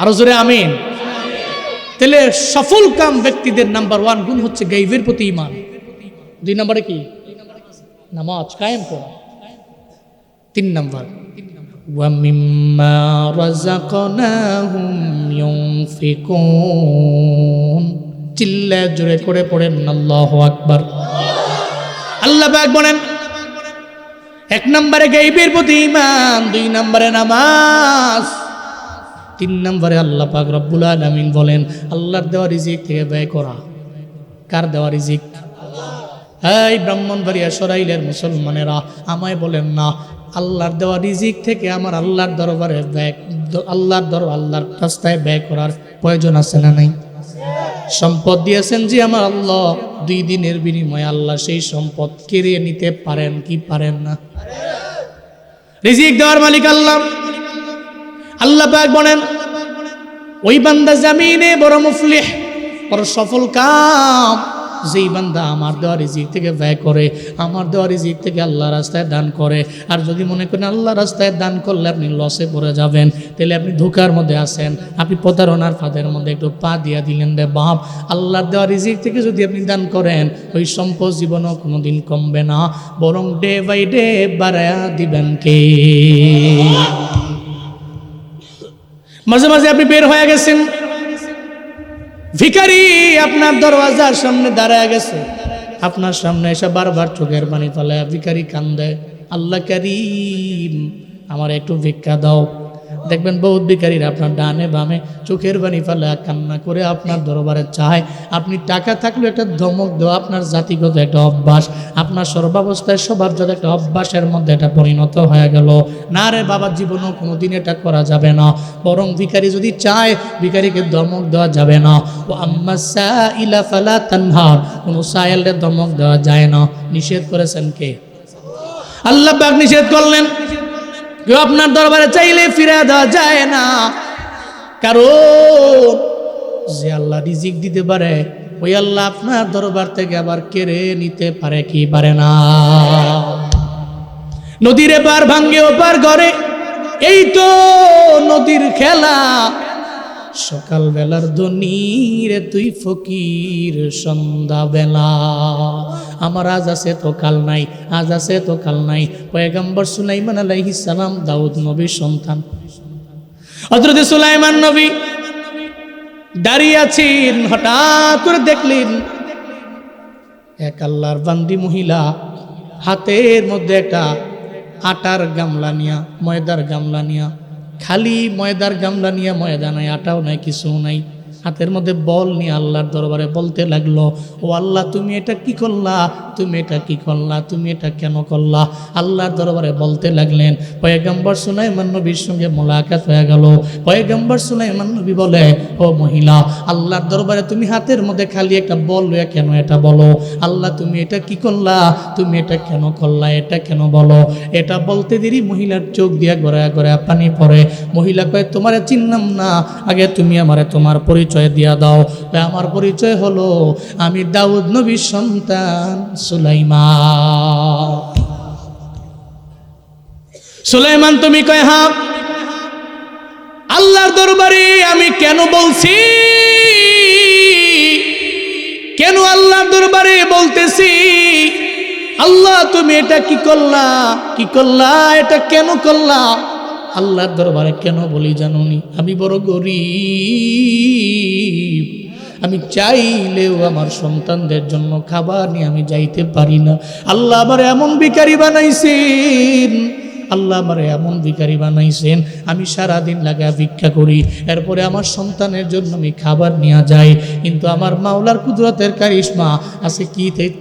আরো জোরে আমিন। তাহলে সফল কাম ব্যক্তিদের নাম্বার 1 গুণ হচ্ছে গায়বের প্রতি ঈমান। 2 নম্বরে কি? নামাজ কায়েম করা। 3 নম্বর ওয়া মিম্মা রাযাকনাহুম ইউনফিকুন। চিল্লা জোরে করে পড়েন আল্লাহু আকবার। আল্লাহ পাক বলেন 1 নম্বরে গায়বের প্রতি ঈমান, 2 নম্বরে নামাজ, 3 নম্বরে আল্লাহ পাক রব্বুল আলামিন বলেন আল্লাহর দেওয়া রিজিক থেকে ব্যয় করা। কার দেওয়া রিজিক? এই ব্রাহ্মণবাড়িয়া সরাইলের মুসলমানেরা আমায় বলেন না, আল্লাহর দেওয়া রিজিক থেকে আমার আল্লাহর দরবারে ব্যয়, আল্লাহর রাস্তায় ব্যয় করার প্রয়োজন আছে না নাই? সম্পদ দিয়েছেন জি আমার আল্লাহ, 2 দিনের বিনিময়ে আল্লাহ সেই সম্পদ কেড়ে নিতে পারেন কি পারেন না? রিজিক দেওয়ার মালিক আল্লাহ। আল্লাহ পাক বলেন ওই বান্দা জামিনে বড় মুফলিহ, বড় সফল কাম, যেই বান্দা আমার দেওয়া রিজিক থেকে ব্যয় করে, আমার দেওয়া রিজিক থেকে আল্লাহ রাস্তায় দান করে। আর যদি মনে করেন আল্লাহ রাস্তায় দান করলে আপনি লসে পড়ে যাবেন, তাহলে আপনি ধোকার মধ্যে আছেন, আপনি প্রতারণার ফাঁদের মধ্যে একটু পা দিয়া দিলেন রে বাপ। আল্লাহর দেওয়া রিজিক থেকে যদি আপনি দান করেন, ওই সম্পদ জীবনও কোনোদিন কমবে না, বরং ডে বাই ডে বাড়ায়া দিবেন কে? মাঝে মাঝে আপনি বের হয়ে গেছেন, ভিখারি আপনার দরওয়াজার সামনে দাঁড়ায় গেছে, আপনার সামনে এসে বারবার চোখের পানি ফেলায় ভিখারি কান্দে, আল্লাহ কারীম আমার একটু ভিক্ষা দাও। দেখবেন বহুত ভিখারিরা আপনার ডানে বামে চোখের পানি ফেলায় কান্না করে আপনার দরবারে চায়। আপনি টাকা থাকলে একটা ধমক দেওয়া আপনার জাতিগত একটা অভ্যাস, আপনার সর্বাবস্থায় স্বভাবজাত একটা অভ্যাসের মধ্যে এটা পরিণত হয়ে গেল। না রে বাবা, জীবনও কোনোদিন এটা করা যাবে না। বরং ভিখারি যদি চায়, ভিখারিকে ধমক দেওয়া যাবে না। ও আম্মা সাইলা ফালা তানহার, কোনো সায়েলের ধমক দেওয়া যায় না। নিষেধ করেছেন কে? আল্লাহ পাক নিষেধ করলেন। কেউ আপনার দরবারে চাইলে ফিরে দেওয়া যায় না, কারণ যে আল্লাহ রিজিক দিতে পারে ওই আল্লাহ আপনার দরবার থেকে আবার কেড়ে নিতে পারে কি পারে না? নদীর এপার ভাঙ্গে ওপার করে, এই তো নদীর খেলা। সকাল বেলার ধনীরে তুই ফকির সন্ধ্যা বেলা। আমার আজ আছে তো কাল নাই, আজ আছে তো কাল নাই। পয়গম্বর সুলাইমান আলাইহিস সালাম দাউদ নবীর সন্তান। হযরত সুলাইমান নবী দাঁড়িয়ে আছেন, হঠাৎ করে দেখলেন এক আল্লাহর বান্দি মহিলা হাতের মধ্যে একটা আটার গামলা নিয়া, ময়দার গামলা নিয়া, খালি ময়দার গামলা নিয়ে, ময়দা নাই, আটাও নাই, কিছু নাই, হাতের মধ্যে বল নিয়ে আল্লাহর দরবারে বলতে লাগলো, ও আল্লাহ তুমি এটা কি করলা, তুমি এটা কি করলা, তুমি এটা কেন করলা? আল্লাহর দরবারে বলতে লাগলেন। পয়গম্বর সুলাইমান নবীর সঙ্গে মোলাকাত হয়ে গেল। পয়গম্বর সুলাইমান নবী বলে, ও মহিলা, আল্লাহর দরবারে তুমি হাতের মধ্যে খালি একটা বল লইয়া কেন এটা বলো? আল্লাহ তুমি এটা কি করলা, তুমি এটা কেন করলা, এটা কেন বলো? এটা বলতে দেরি মহিলার চোখ দিয়া গড়ায় গড়ায় পানি পড়ে। মহিলা কয়, তোমারে চিনলাম না, আগে তুমি আমারে তোমার পরিচয় দিয়া দাও। আমার পরিচয় হলো আমি দাউদ নবীর সন্তান সুলাইমান। সুলাইমান তুমি কয়, হ্যাঁ। আল্লাহর দরবারে আমি কেন বলছি, কেন আল্লাহর দরবারে বলতেছি, আল্লাহ তুমি এটা কি করলা, কি করলা, এটা কেন করলা? আল্লাহর দরবারে কেন বলি জানুনি? আমি বড় গরিব, আমি চাইলেও আমার সন্তানদের জন্য খাবার নিয়ে আমি যাইতে পারি না। আল্লাহ আমার এমন ভিখারি বানাইছেন, আল্লাহ আমার এমন ভিখারি বানাইছেন, আমি সারাদিন লাগা ভিক্ষা করি, এরপরে আমার সন্তানের জন্য আমি খাবার নিয়ে যাই। কিন্তু আমার মাওলার কুদরতের কারিশমা আছে,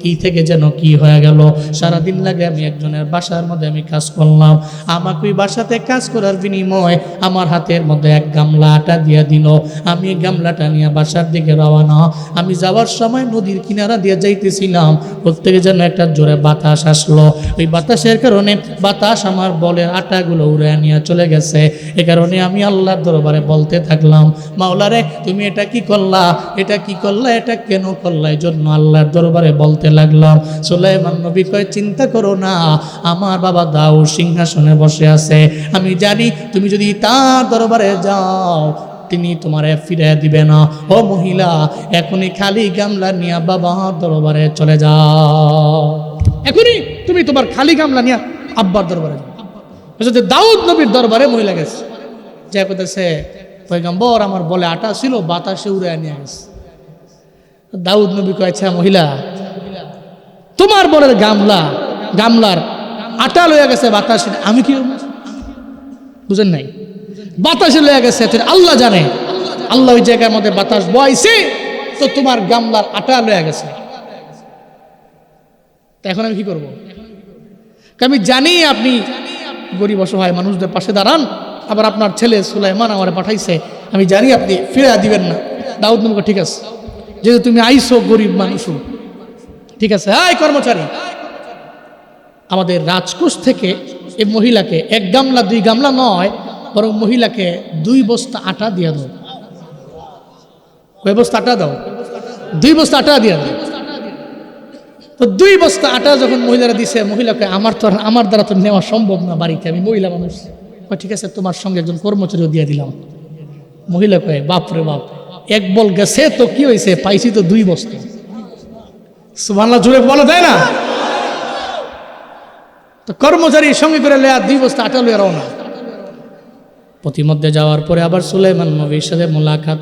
কি থেকে যেন কি হয়ে গেল। সারাদিন লাগে আমি একজনের বাসার মধ্যে আমি কাজ করলাম, আমাকে ওই বাসাতে কাজ করার বিনিময় আমার হাতের মধ্যে এক গামলা আটা দিয়ে দিল। আমি এই গামলাটা নিয়ে বাসার দিকে রওনা। আমি যাওয়ার সময় নদীর কিনারা দিয়ে যাইতেছিলাম, প্রত্যেকে যেন একটা জোরে বাতাস আসলো। ওই বাতাসের কারণে বাতাস আমার বলের আটাগুলো উড়ে নিয়ে চলে গেছে। এ কারণে আমি আল্লাহর দরবারে বলতে থাকলাম, মাওলারে তুমি এটা কি করলা, এটা কি করলা, এটা কেন করলা? এই জন্য আল্লাহর দরবারে বলতে লাগলাম। সুলাইমান নবী কয়, চিন্তা করো না, আমার বাবা দাউদ সিংহাসনে বসে আছে, আমি জানি তুমি যদি তার দরবারে যাও তিনি তোমারে ফিরে দিবে না। ও মহিলা, এখনই খালি গামলা নিয়ে বাবার দরবারে চলে যাও, এখনই তুমি তোমার খালি গামলা নিয়ে আব্বার দরবারে যাও। দাউদ নবীর দরবারে মহিলা গেছে, যে বলতেছে, পয়গম্বর আমার বলে আটা ছিল, বাতাসে উড়ে নিয়ে গেছে। দাউদ নবী কয়েছে, মহিলা তোমার বলের গামলার আটা লইয়া গেছে বাতাসে, আমি কি বুঝেন নাই? বাতাসে লইয়া গেছে, আল্লাহ জানে, আল্লাহ ওই জায়গার মধ্যে বাতাস বইছে, তো তোমার গামলার আটা লইয়া গেছে। এখন আমি কি করবো? আমি জানি আপনি গরিব অসহায় মানুষদের পাশে দাঁড়ান, আবার আপনার ছেলে সুলাইমান আমারে পাঠাইছে, আমি জানি আপনি ফিরে দিবেন না। দাউদ নবী ঠিক আছে, যেহেতু তুমি আইসো গরিব মানুষও, ঠিক আছে, এই কর্মচারী, আমাদের রাজকোষ থেকে এই মহিলাকে 1 গামলা 2 গামলা নয়, বরং মহিলাকে 2 বস্তা আটা দিয়ে দাও। কয় বস্তা আটা দাও? 2 বস্তা আটা দিয়ে দাও। তো 2 বস্তা আটা যখন মহিলারা দিছে, মহিলাকে আমার দ্বারা তো নেওয়া সম্ভব না বাড়িতে, আমি মহিলা মানুষ। ঠিক আছে, তোমার সঙ্গে একজন কর্মচারীও দিয়ে দিলাম। মহিলা কয়, বাপরে বাপ, 1 বল গেছে তো কি হয়েছে, পাইছি তো 2 বস্তা। সুবহানাল্লাহ জোরে বলা যায় না? তো কর্মচারী সঙ্গে করে লেয়া 2 বস্তা আটা লইয়া রওনা। প্রতিমধ্যে যাওয়ার পরে আবার সুলাইমান নবীর সাথে মোলাকাত।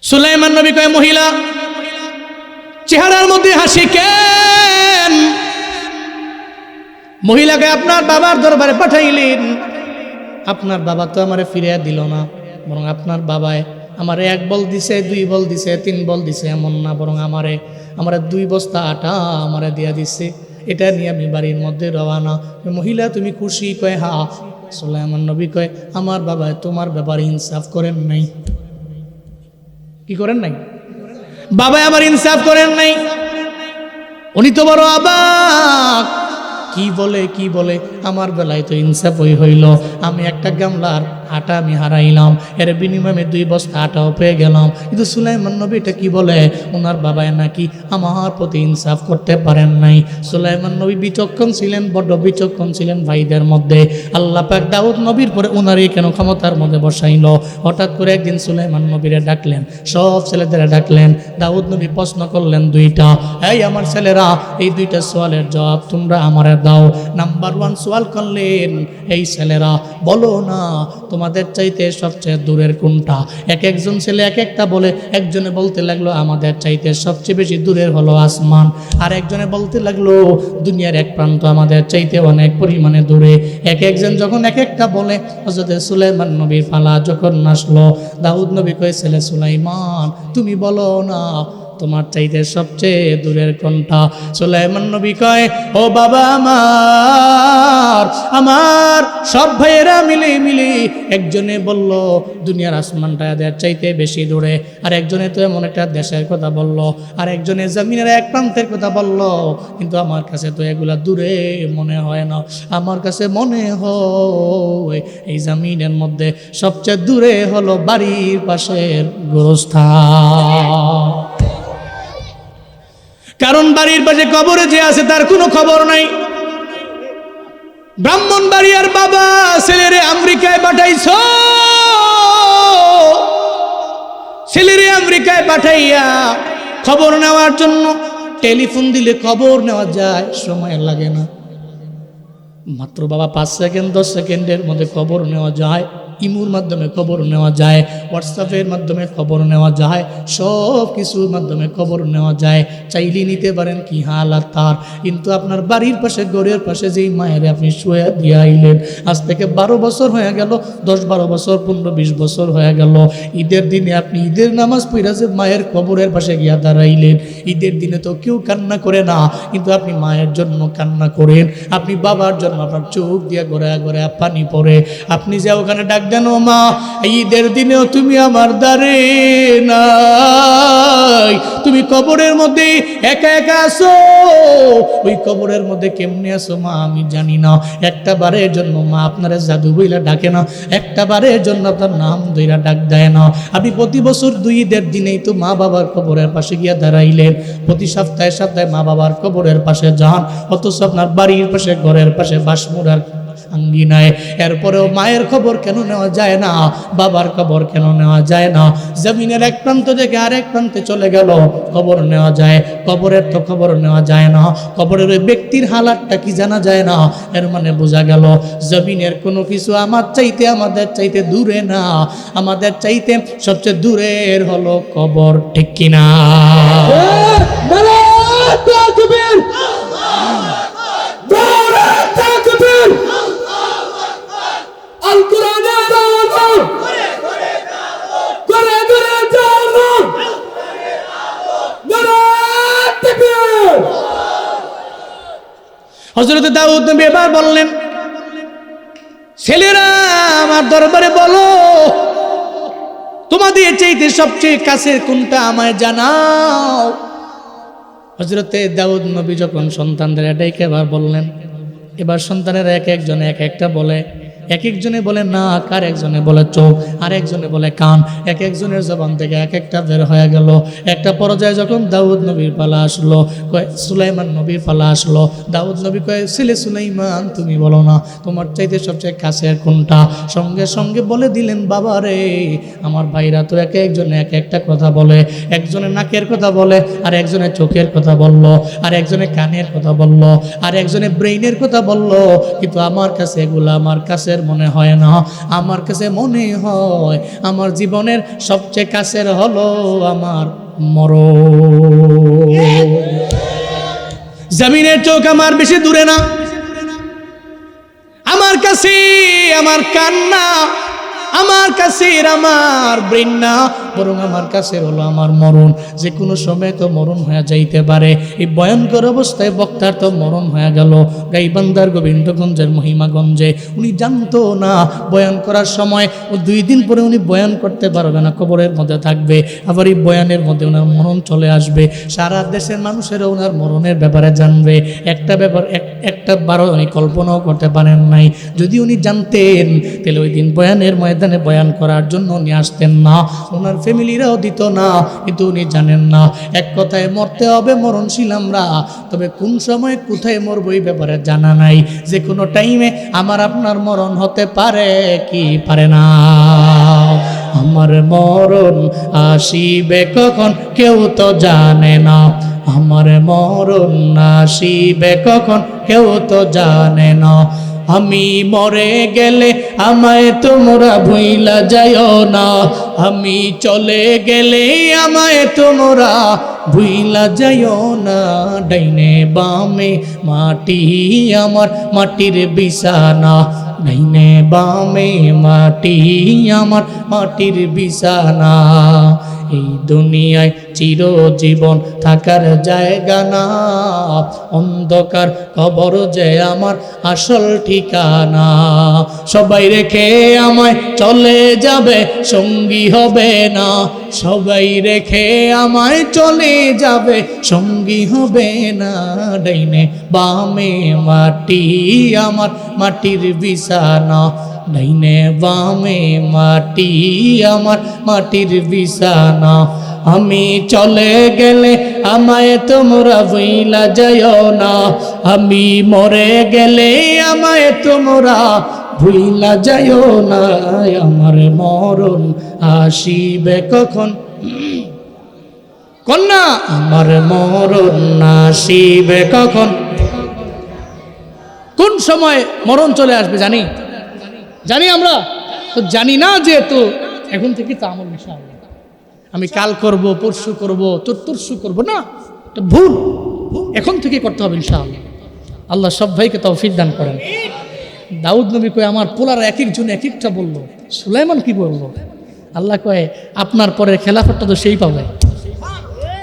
সুলাইমান নবী কয়, মহিলা চেহারার মধ্যে হাসি কেন? মহিলাকে আপনার বাবার দরবারে পাঠাইলেন, আপনার বাবা তো আমারে ফিরিয়ে দিল না, বরং আপনার বাবায় আমারে 1 বল দিছে, 2 বল দিছে, 3 বল দিছে, এমন না, বরং আমারে 2 বস্তা আটা আমারে দিয়া দিছে। এটা নিয়ে আমি বাড়ির মধ্যে রওনা। মহিলা তুমি খুশি? কয় হ্যাঁ। সুলাইমান নবী কয়, আমার বাবা তোমার ব্যাপারে ইনসাফ করেন নাই। কি করেন নাই? বাবা আমার ইনসাফ করেন নাই। উনি তো বড় অবাক, কি বলে আমার বেলায় তো ইনসাফ হইল। আমি 1 গামলার আটা আমি হারাইলাম, এর বিনিময়ে 2 বস্তা আটাও পেয়ে গেলাম। কিন্তু সুলাইমান নবী এটা কি বলে, ওনার বাবায় নাকি আমার প্রতি ইনসাফ করতে পারেন নাই। সুলাইমান নবী বিচক্ষণ ছিলেন, বড় বিচক্ষণ ছিলেন ভাইদের মধ্যে। আল্লাহ পাক দাউদ নবীর পরে ওনারই কেন ক্ষমতার মধ্যে বসাইল। হঠাৎ করে একদিন সুলাইমান নবীরে ডাকলেন, সব ছেলেদের ডাকলেন। দাউদ নবী প্রশ্ন করলেন 2টা, এই আমার ছেলেরা, এই 2টা সওয়ালের জবাব তোমরা আমারে দাও। নাম্বার 1 সওয়াল করলেন, এই ছেলেরা বলো না তোমাদের চাইতে সবচেয়ে দূরের কোনটা? একজন ছেলে এক একটা বলে। একজনে বলতে লাগলো আমাদের চাইতে সবচেয়ে বেশি দূরের হলো আসমান। আর একজনে বলতে লাগলো দুনিয়ার এক প্রান্ত আমাদের চাইতে অনেক পরিমাণে দূরে। একজন যখন এক একটা বলে, হযরত সুলাইমান নবীর পালা যখন আসলো, দাউদ নবী কয়, ছেলে সুলাইমান তুমি বলো না তোমার চাইতে সবচেয়ে দূরের কোনটা? সুলাইমান নবী কয়, ও বাবা আমার সব ভাইয়েরা মিলে একজনে বলল দুনিয়ার আসমানটা এদের চাইতে বেশি দূরে, আর একজনে তো এমন একটা দেশের কথা বলল, আর একজনে জমিনের এক প্রান্তের কথা বলল। কিন্তু আমার কাছে তো এগুলা দূরে মনে হয় না। আমার কাছে মনে হয় এই জমিনের মধ্যে সবচেয়ে দূরে হলো বাড়ির পাশের গোরস্থান। কারণ বাড়ির পাশে কবরে যে আছে তার কোনো খবর নাই। ব্রাহ্মণবাড়িয়ার বাবা ছেলেরে আমেরিকায় পাঠাইছ, ছেলেরে আমেরিকায় পাঠাইয়া খবর নেওয়ার জন্য টেলিফোন দিলে খবর নেওয়া যায়, সময় লাগে না। মাত্র বাবা 5 সেকেন্ড 10 সেকেন্ডের মধ্যে খবর নেওয়া যায়। ইমুর মাধ্যমে খবর নেওয়া যায়, হোয়াটসঅ্যাপের মাধ্যমে খবর নেওয়া যায়, সব কিছুর মাধ্যমে খবর নেওয়া যায়। চাইলে নিতে পারেন কি হালাত তার। কিন্তু আপনার বাড়ির পাশে, ঘরের পাশে যেই মায়ের আপনি শুয়ে দিয়ে আইলেন, আজ থেকে 12 বছর হয়ে গেল, 10-12 বছর, 15-20 বছর হয়ে গেল। ঈদের দিনে আপনি ঈদের নামাজ পড়া যে মায়ের কবরের পাশে গিয়া দাঁড়াইলেন। ঈদের দিনে তো কেউ কান্না করে না, কিন্তু আপনি মায়ের জন্য কান্না করেন, আপনি বাবার জন্য আপনার চোখ দিয়ে গড়ায় গড়ায় পানি পড়ে। আপনি যে ওখানে ডাক দেন, ও মা ঈদের দিনেও তুমি আমার দ্বারে নাই, তুমি কবরের মধ্যে একা একা আসো। ওই কবরের মধ্যে কেমনে আসো মা আমি জানি না। একটা বারের জন্য মা আপনারা জাদু বইলা ডাকে না, একটা বারের জন্য আপনার নাম ধইরা ডাক দেয় না। আপনি প্রতি বছর 2 ঈদের দিনেই তো মা বাবার কবরের পাশে গিয়া দাঁড়াইলেন, প্রতি সপ্তাহে সপ্তাহে মা বাবার কবরের পাশে যান, অথচ আপনার বাড়ির পাশে, ঘরের পাশে, বাসমুড়ার আঙ্গিনায়। এরপরেও মায়ের খবর কেন নেওয়া যায় না, বাবার খবর কেন নেওয়া যায় না? জমিনের এক প্রান্ত থেকে আরেক প্রান্তে চলে গেল, খবর নেওয়া যায়। কবরের তো খবর নেওয়া যায় না, কবরের ওই ব্যক্তির হালাতটা কি জানা যায় না। এর মানে বোঝা গেল জমিনের কোনো কিছু আমার চাইতে, আমাদের চাইতে দূরে না, আমাদের চাইতে সবচেয়ে দূরের হলো কবর। ঠিক কিনা? হযরত দাউদ নবী এবার বললেন, ছেলেরা আমার দরবারে বলো তোমাদের চাইতে সবচেয়ে কাছের কোনটা আমায় জানাও। হযরতে দাউদ নবী যখন সন্তানদের এটাইকে এবার বললেন, এবার সন্তানেরা এক একজনে এক একটা বলে, এক একজনে বলে নাক, আর একজনে বলে চোখ, আর একজনে বলে কান, এক একজনের জবান থেকে এক একটা বের হয়ে গেল। একটা পর্যায়ে যখন দাউদ নবীর পালা আসলো, কয় সুলাইমান নবীর পালা আসলো, দাউদ নবী কয় ছেলে সুলাইমান তুমি বলো না তোমার চাইতে সবচেয়ে কাছের কোনটা। সঙ্গে সঙ্গে বলে দিলেন, বাবা রে আমার ভাইরা তো এক একজনে এক একটা কথা বলে, একজনে নাকের কথা বলে, আর একজনে চোখের কথা বলল, আর একজনে কানের কথা বলল, আর একজনে ব্রেইনের কথা বলল, কিন্তু আমার কাছে এগুলো আমার কাছের মনে হয় না। আমার কাছে মনে হয় আমার জীবনের সবচেয়ে কাছের হলো আমার মরণ। জমিনের চোখ আমার বেশি দূরে না, আমার কাছে আমার কান্না, আমার কাছে আমার ব্রেন না, বরং আমার কাছে হলো আমার মরণ। যে কোনো সময় তো মরণ হয়ে যাইতে পারে। এই ভয়ঙ্কর অবস্থায় বক্তার তো মরণ হয়ে গেল গাইবান্ধার গোবিন্দগঞ্জের মহিমাগঞ্জে। উনি জানতো না বয়ান করার সময় ও 2 দিন পরে উনি বয়ান করতে পারবে না, কবরের মধ্যে থাকবে। আবার এই বয়ানের মধ্যে ওনার মরণ চলে আসবে। সারা দেশের মানুষেরা ওনার মরণের ব্যাপারে জানবে। একটা বারো উনি কল্পনাও করতে পারেন নাই। যদি উনি জানতেন তাহলে ওই দিন বয়ানের ময়দানে বয়ান করার জন্য উনি আসতেন না, ওনার ফ্যামিলিরাও দিত না। কিন্তু উনি জানেন না, এক কথায় মরতে হবে মরণশীল আমরা, তবে কোন সময় কোথায় মরবো এই ব্যাপারে জানা নাই। যে কোনো টাইমে আমার আপনার মরণ হতে পারে কি পারে না। আমার মরণ আসিবে কখন কেউ তো জানে না, আমার মরণ আসিবে কখন কেউ তো জানে না। আমি মরে গেলে আমায় তোমরা ভুইলা যাইও না, আমি চলে গেলে আমায় তোমরা ভুইলা যাইও না। ডাইনে বামে মাটি আমার মাটির বিছানা, ডাইনে বামে মাটি আমার মাটির বিছানা। এই দুনিয়ায় চিরজীবন থাকার জায়গা না, অন্ধকার কবর যে আমার আসল ঠিকানা। সবাই রেখে আমায় চলে যাবে সঙ্গী হবে না, সবাই রেখে আমায় চলে যাবে সঙ্গী হবে না। ডাইনে বামে মাটি আমার মাটির বিছানা, ডাইনে বামে মাটি আমার মাটির বিছানা। আমি চলে গেলে আমায় তোমরা ভুইলা যাইও না, আমি মরে গেলে আমায় তোমরা ভুইলা যাইও না। আমার মরণ আসিবে কখন কন্যা, আমার মরণ আসিবে কখন, কোন সময় মরণ চলে আসবে জানি জানি আমরা তো জানি না। যেহেতু এখন থেকে তো আমল ইনশাআল্লাহ আমি কাল করব, পরশু করব, চতুর্থু করব না, এটা ভুল। এখন থেকে করতে হবে ইনশাআল্লাহ। আল্লাহ সব ভাইকে তৌফিক দান করেন। দাউদ নবী কয় আমার পোলার এক একজন এক একটা বলল, সুলাইমান কি বলল? আল্লাহ কয় আপনার পরের খেলাফতটা তো সেই পাবে।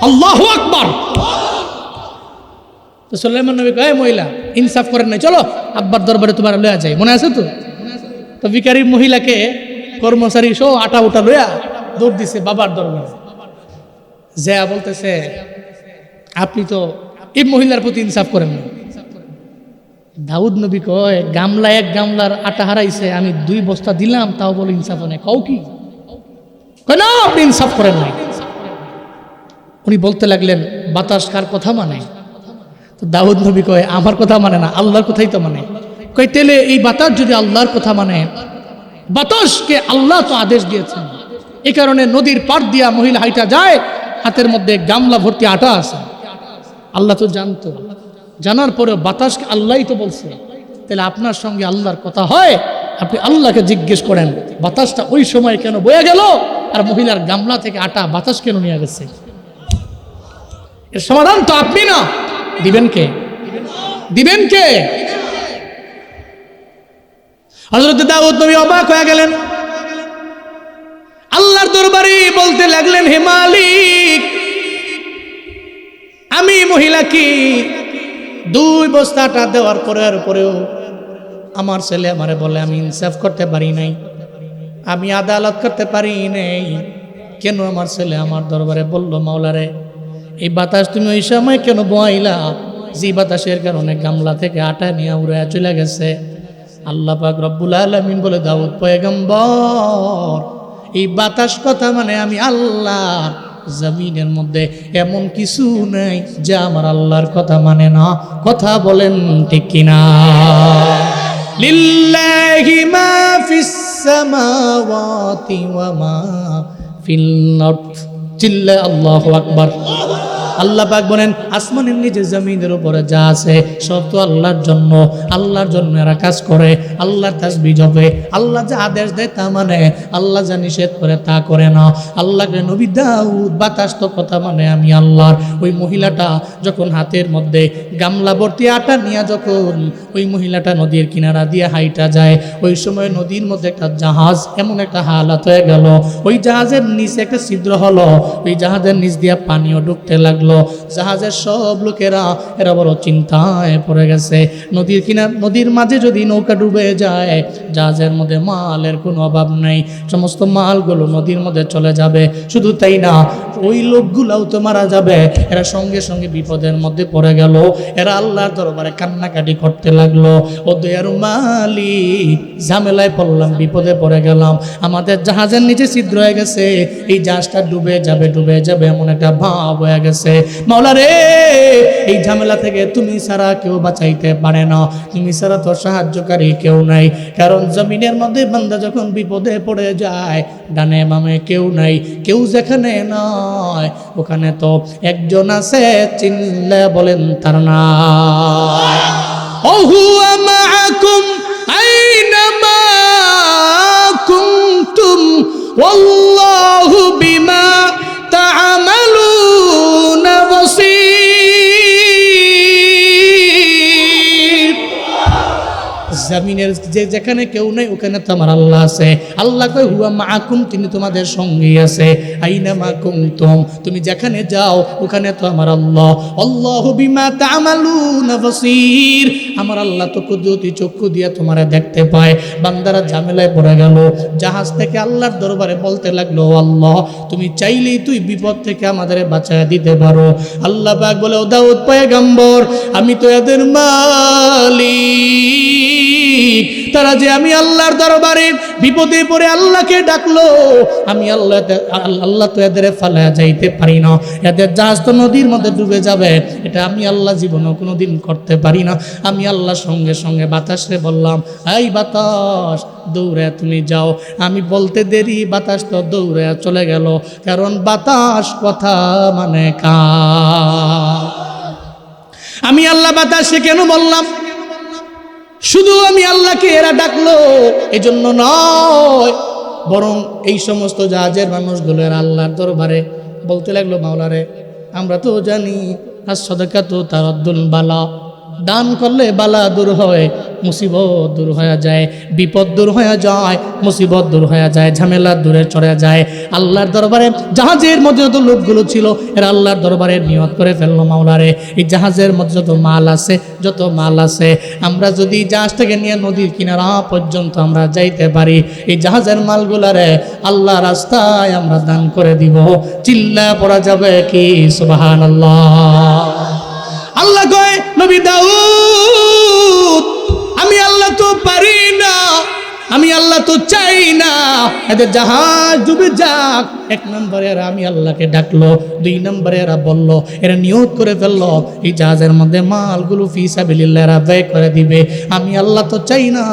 আল্লাহু আকবার। তো সুলাইমান নবী কয় মহিলা ইনসাফ করেন নাই, চলো আব্বার দরবারে তোমার লয়া যায়, মনে আছে তো? তো ভিখারি মহিলাকে কর্মচারী সহ আটা উটা লইয়া দৌড় দিছে বাবার দরবারে। যা বলতেছে আপনি তো এই মহিলার প্রতি ইনসাফ করেন না। দাউদ নবী কয় গামলা এক গামলার আটা হারাইছে, আমি 2 বস্তা দিলাম, তাও বলে ইনসাফ নেই। কও কি? কয় না আপনি ইনসাফ করেন নাই। উনি বলতে লাগলেন বাতাস কার কথা মানে? তো দাউদ নবী কয় আমার কথা মানে না, আল্লাহর কথাই তো মানে। কয় তেলে এই বাতাস যদি আল্লাহর কথা মানে, বাতাসকে আল্লাহ তো আদেশ দিয়েছেন, এই কারণে নদীর পাড় দিয়া মহিলা হাইটা যায়, হাতের মধ্যে গামলা ভর্তি আটা আছে। আল্লাহ তো জানতো, জানার পরে বাতাসকে আল্লাহই তো বলছে, তাহলে আপনার সঙ্গে আল্লাহর কথা হয়? আপনি আল্লাহকে জিজ্ঞেস করেন বাতাসটা ওই সময় কেন বয়ে গেল, আর মহিলার গামলা থেকে আটা বাতাস কেন নিয়ে গেছে? এর সমাধান তো আপনি না, দিবেন কে? দিবেন কে? হযরত দাউদ নবী অবাক হয়ে গেলেন, আল্লাহর দরবারে বলতে লাগলেন হে মালিক, আমি মহিলাকে 2 বস্তা আটা দেওয়ার পরেও আমার ছেলে আমারে বলে আমি ইনসাফ করতে পারি নাই, আমি আদালত করতে পারি নাই, কেন আমার ছেলে আমার দরবারে বলল, মাওলারে এই বাতাস তুমি ওই সময় কেন বইলা যে বাতাসের কারণে গামলা থেকে আটা নিয়ে উড়ে চলে গেছে। আল্লাহ পাক রব্বুল আলামিন বলে, দাউদ পয়গম্বর এই বাতাস কথা মানে আমি আল্লাহর জমিনের মধ্যে এমন কিছু নেই যে আমার আল্লাহর কথা মানে না। কথা বলেন ঠিক কিনা? লিল্লাহি মা ফিস সামাওয়াতি ওয়া মা ফিল আরদ। চিল্লা আল্লাহু আকবার। আল্লাহ পাক বলেন, আসমানের নিচে জমিনের উপরে যা আছে সব তো আল্লাহর জন্য। আল্লাহর জন্য এরা কাজ করে, আল্লাহর তাসবিহ জপে, আল্লাহ যা আদেশ দেয় তা মানে, আল্লাহ যা নিষেধ করে তা করে না। আল্লাহকে নবী দাউদ বাতাস তো কথা মানে আমি আল্লাহর। ওই মহিলাটা যখন হাতের মধ্যে গামলা ভর্তি আটা নিয়ে যখন ওই মহিলাটা নদীর কিনারা দিয়ে হাইটা যায়, ওই সময় নদীর মধ্যে একটা জাহাজ এমন একটা হালাত হয়ে গেল, ওই জাহাজের নিচে একটা ছিদ্র হলো, ওই জাহাজের নিচ দিয়ে পানিও ঢুকতে লাগলো। জাহাজের সব লোকেরা এরা বড় চিন্তায় পড়ে গেছে। নদীর কিনার নদীর মাঝে যদি নৌকা ডুবে যায়, জাহাজের মধ্যে মালের কোনো অভাব নেই, সমস্ত মালগুলো নদীর মধ্যে চলে যাবে। শুধু তাই না, ওই লোকগুলাও তো মারা যাবে। এরা সঙ্গে সঙ্গে বিপদের মধ্যে পড়ে গেল। এরা আল্লাহর দরবারে কান্নাকাটি করতে লাগলো, ও দয়ার মালিক ঝামেলায় পড়লাম, বিপদে পড়ে গেলাম, আমাদের জাহাজের নিচে ছিদ্র হয়ে গেছে, এই জাহাজটা ডুবে যাবে এমন একটা ভাব হয়ে গেছে। মাওলা রে, এই ঝামেলা থেকে তুমি ছাড়া কেউ বাঁচাইতে পারে না, তুমি ছাড়া তো সাহায্যকারী কেউ নাই। কারণ জমিনের মধ্যে বান্দা যখন বিপদে পড়ে যায়, ডানে বামে কেউ নাই, কেউ যেখানে নয় ওখানে তো একজন আছে, চিনলে বলেন তার নাম। ও হুয়া মাআকুম আইনামা কুনতুম ওয়াল্লাহু বিমা তা'মালুনা বাসীর। জমিনের যেখানে কেউ নেই ওখানে তো আমার আল্লাহ আছে। আল্লাহ কয় হুয়া মাআকুম, তিনি তোমাদের সঙ্গেই আছে। আইনা মা কুনতুম, তুমি যেখানে যাও ওখানে তো আমার আল্লাহ। আল্লাহু বিমা তা'মালুনা বাসীর, আমার আল্লাহ তো কুদরতি চক্ষু দিয়ে তোমারে দেখতে পায়। বান্দারা ঝামেলায় পড়ে গেল, জাহাজ থেকে আল্লাহর দরবারে বলতে লাগলো, আল্লাহ তুমি চাইলেই তুই বিপদ থেকে আমাদের বাঁচায় দিতে পারো। আল্লাহ পাক বলে, ও দাউদ পয়গম্বর আমি তো এদের মালিক। তারা যে আমি আল্লাহর দরবারে বিপদে পড়ে আল্লাহকে ডাকলো, আমি আল্লাহ তো এদের ফালায়া যাইতে পারি না, এদের জাহাজ তো নদীর মধ্যে ডুবে যাবে, এটা আমি আল্লাহ জীবনে কোনোদিন করতে পারি না। আমি আল্লাহ সঙ্গে সঙ্গে বাতাসে বললাম, এই বাতাস দৌড়ে তুমি যাও। আমি বলতে দেরি, বাতাস তো দৌড়ে চলে গেল, কারণ বাতাস কথা মানে কার। আমি আল্লাহ বাতাসে কেন বললাম? শুধু আমি আল্লাহকে এরা ডাকলো এজন্য নয়, বরং এই সমস্ত জাহাজের মানুষগুলো এরা আল্লাহর দরবারে বলতে লাগলো, মাওলারে আমরা তো জানি as-সাদাকাতু তারাদ্দুল বালা, দান করলে বালা দূর হয়, মুসিবত দূর হয়ে যায়, বিপদ দূর হয়ে যায়, মুসিবত দূর হয়ে যায়, ঝামেলা দূরে চলে যায়। আল্লাহর দরবারে জাহাজের মধ্যে যত লোকগুলো ছিল এরা আল্লাহর দরবারে নিয়ত করে ফেললো, মাওলারে এই জাহাজের মধ্যে যত মাল আছে আমরা যদি জাহাজটাকে নিয়ে নদীর কিনারা পর্যন্ত আমরা যাইতে পারি, এই জাহাজের মালগুলারে আল্লাহ রাস্তায় আমরা দান করে দিব। চিল্লা পড়া যাবে কি সুবহানাল্লাহ? আল্লাহ কয়, নবী দাউদ আমি আল্লাহ তো পারি না, আমি আল্লাহ তো চাই না এদের জাহাজ ডুবে যাক। এক নম্বরে এরা আমি আল্লাহকে ডাকলো, দুই নম্বরে এরা বলল, এরা নিয়ত করে ফেললো এই জাহাজের মধ্যে মালগুলো ফি সাবিলিল্লাহ এরা ব্যয় করে দিবে। আমি আল্লাহ তো চাই না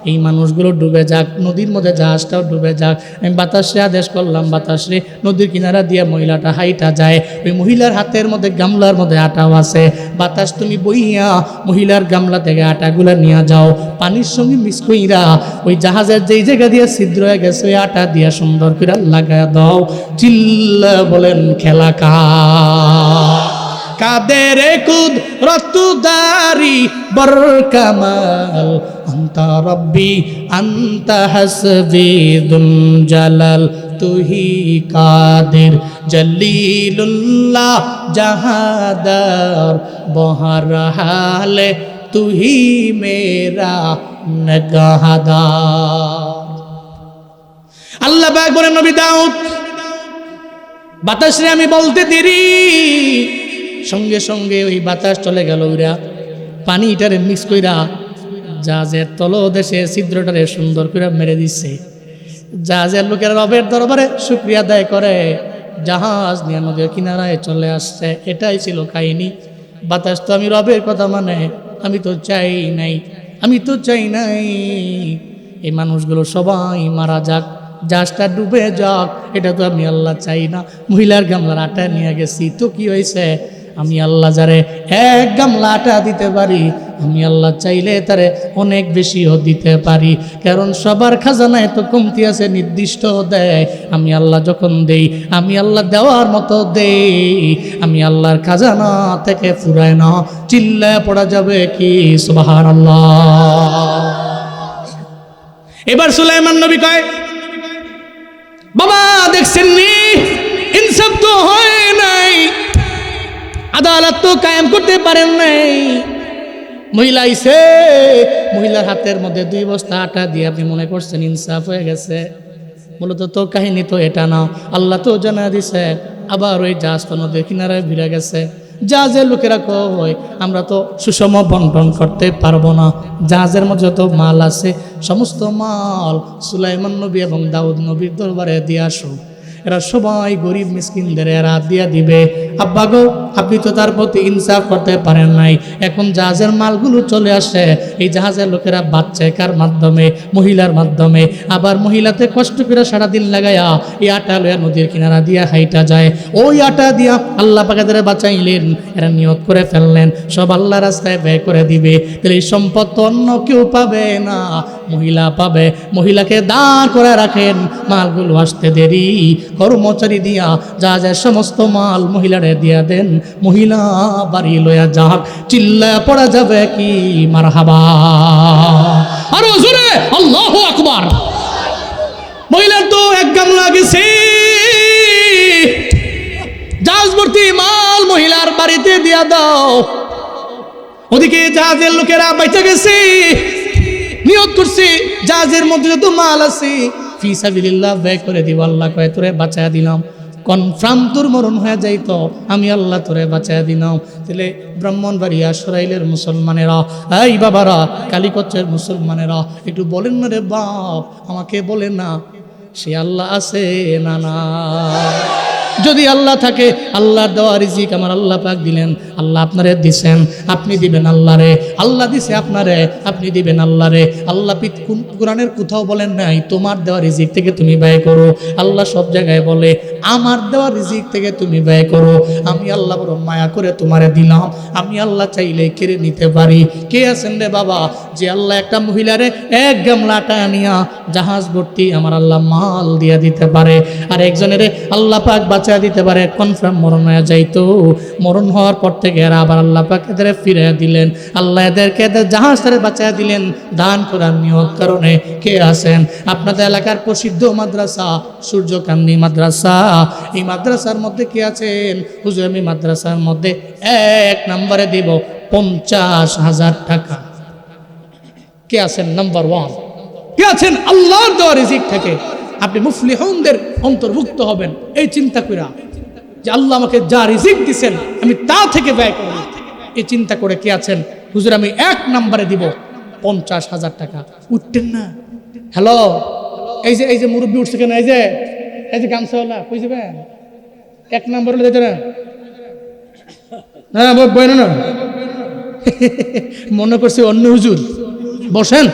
এই মানুষগুলো ডুবে যাক, নদীর মধ্যে জাহাজটাও ডুবে যাক। আমি বাতাসে আদেশ করলাম, বাতাসে নদীর কিনারা দিয়ে মহিলাটা হাইটা যায়, ওই মহিলার হাতের মধ্যে গামলার মধ্যে আটাও আছে। বাতাস তুমি বইয়া মহিলার গামলা থেকে আটাগুলা নিয়ে যাও, পানির সঙ্গে মিক্স কইরা ওই জাহাজের যেই জায়গা দিয়ে ছিদ্র হয়ে গেছে ওই আটা দিয়া সুন্দর করে লাগায় দাও। চিল্লা বলেন খেলা কাদের কুদরতদারি বরকামাল, আন্তা রব্বি আন্তা হাসবি দুল জালাল, তুহি কাদের জলিলুল্লাহ জাহাদার, বহরহালে তুহি মেরা নগাহদার। আল্লাহ পাক বলেন, নবী দাউদ বাতাসরে আমি বলতে দেরি, সঙ্গে সঙ্গে ওই বাতাস চলে গেল ওইরা পানিটারে মিক্স কইরা জাহাজের তলদেশে ছিদ্রটারে সুন্দর করে মেরে দিচ্ছে। জাহাজের লোকেরা রবের দরবারে শুকরিয়া আদায় করে জাহাজ নিয়ে নদীর কিনারায় চলে আসছে। এটাই ছিল কাহিনী। বাতাস তো আমি রবের কথা মানে, আমি তো চাই নাই, আমি তো চাই নাই এই মানুষগুলো সবাই মারা যাক, জাহাজটা ডুবে যাক, এটা তো আমি আল্লাহ চাই না। মহিলার গামলার আটা নিয়ে গেছি তো কি হয়েছে, আমি আল্লাহ যারে এক গামলা আটা দিতে পারি, আমি আল্লাহ চাইলে তারে অনেক বেশিও দিতে পারি। কারণ সবার খাজানায় তো কমতি আছে, নির্দিষ্ট দেয়। আমি আল্লাহ যখন দেই, আমি আল্লাহ দেওয়ার মতো দেই, আমি আল্লাহর খাজানা থেকে ফুরায় না। চিল্লায় পড়া যাবে কি সুবহানাল্লাহ। এবার সুলাইমান নবী কয়, বাবা দেখছেন নি, ইনসাফ তো হয় নাই, আদালত তো কায়েম করতে পারেন নাই। মহিলা আইছে, মহিলার হাতের মধ্যে 2 বস্তা আটা দিয়ে আপনি মনে করছেন ইনসাফ হয়ে গেছে। মূলত তো কাহিনী তো এটা না। আল্লাহ তো জানা দিছে। আবার ওই জাহাজ তো নদীর কিনারায় ভিড়ে গেছে। জাহাজের লোকেরা কয়, আমরা তো সুষম বন্টন করতে পারবো না, জাহাজের মধ্যে যত মাল আছে সমস্ত মাল সুলাইমান নবী এবং দাউদ নবীর দরবারে দিয়ে আসো। এরা সবাই গরিব মিসকিনদের এরা দিয়া দিবে। আব্বা গো, আপনি তো তার প্রতি ইনসাফ করতে পারেন নাই। এখন জাহাজের মালগুলো চলে আসে, এই জাহাজের লোকেরা বাচ্চা কার মাধ্যমে, মহিলার মাধ্যমে। আবার মহিলাতে কষ্ট করে সারাদিন লাগাইয়া এই আটা লইয়া নদীর কিনারা দিয়া হাইটা যায়। ওই আটা দিয়া আল্লাহ পাক এদের বাঁচাইলেন। এরা নিয়ত করে ফেললেন সব আল্লাহ রাস্তায় ব্যয় করে দিবে। তাহলে এই সম্পদ তো অন্য কেউ পাবে না, মহিলা পাবে। মহিলাকে দাঁড় করে রাখেন, মালগুলো আসতে দেরি, কর্মচারী দিয়া জাহাজের সমস্ত মাল মহিলারে দিয়া দেন, মহিলা বাড়ি লইয়া যাক। চিল্লায় পড়া যাবে কি মারহাবা, আরো জোরে আল্লাহু আকবার। মহিলার তো এক গামলা গেছে, জাহাজ ভর্তি মাল মহিলার বাড়িতে দিয়া দাও। ওদিকে জাহাজের লোকেরা বাইচা গেছে, নিয়ত করছে জাহাজের মধ্যে যত মাল আছে ফি সাবিলিল্লাহ ব্যয় করে দিব। আল্লাহ কয় তোরে বাঁচায়া দিলাম, কনফার্ম তোর মরণ হয়ে যাইতো, আমি আল্লাহ তোরে বাঁচায়া দিলাম। তাহলে ব্রাহ্মণবাড়িয়া সরাইলের মুসলমানেরা, এই বাবারা, কালীকচ্ছের মুসলমানেরা, একটু বলেন না রে বাপ, আমাকে বলেন না সে আল্লাহ আছে না না? যদি আল্লাহ থাকে, আল্লাহর দেওয়া রিজিক আমার আল্লাহ পাক দিলেন, আল্লাহ আপনারে দিছেন, আপনি দিবেন আল্লাহরে। আল্লাহ দিছে আপনারে, আপনি দিবেন আল্লাহরে। আল্লাহ কোরআনের কোথাও বলেন নাই তোমার দেওয়া রিজিক থেকে তুমি ব্যয় করো। আল্লাহ সব জায়গায় বলে আমার দেওয়া রিজিক থেকে তুমি ব্যয় করো। আমি আল্লাহ বড় মায়া করে তোমারে দিলাম, আমি আল্লাহ চাইলে কেড়ে নিতে পারি। কে আছেন রে বাবা যে আল্লাহ একটা মহিলারে এক গামলা আটা আনিয়া জাহাজ ভর্তি আমার আল্লাহ মাল দিয়া দিতে পারে, আর একজনের আল্লাহ পাক বাঁচা দিতে পারে। কনফার্ম মরণ হয়ে যাইতো, মরণ হওয়ার পর থেকে এরা আবার আল্লাহ পাক এদের ফিরে দিলেন। আল্লাহ এদেরকে এদের জাহাজ তারে বাঁচা দিলেন দান করার নিয়ত কারণে। কে আছেন আপনাদের এলাকার প্রসিদ্ধ মাদ্রাসা সূর্যকান্দি মাদ্রাসা, এই মাদ্রাসার মধ্যে কে আছেন? হুজুর আমি মাদ্রাসার মধ্যে 1 নম্বরে দিব 50,000 টাকা। কে আছেন নাম্বার 1? কে আছেন আল্লাহর দেওয়া রিজিক থেকে আপনি মুফলিহুনদের অন্তর্ভুক্ত হবেন এই চিন্তা কইরা যে আল্লাহ আমাকে যা রিজিক দিবেন আমি তা থেকে ব্যয় করব, এই চিন্তা করে কে আছেন? হুজুর আমি 1 নম্বরে দিব 50,000 টাকা। উঠতেন না? হ্যালো, এই যে মুরব্বী উঠছে কেন? এই যে গামছাওয়ালা কই যাবেন? 1 নম্বরে যেতে না, হ্যাঁ বই না, মনে করছে অন্য হুজুর। বসেন,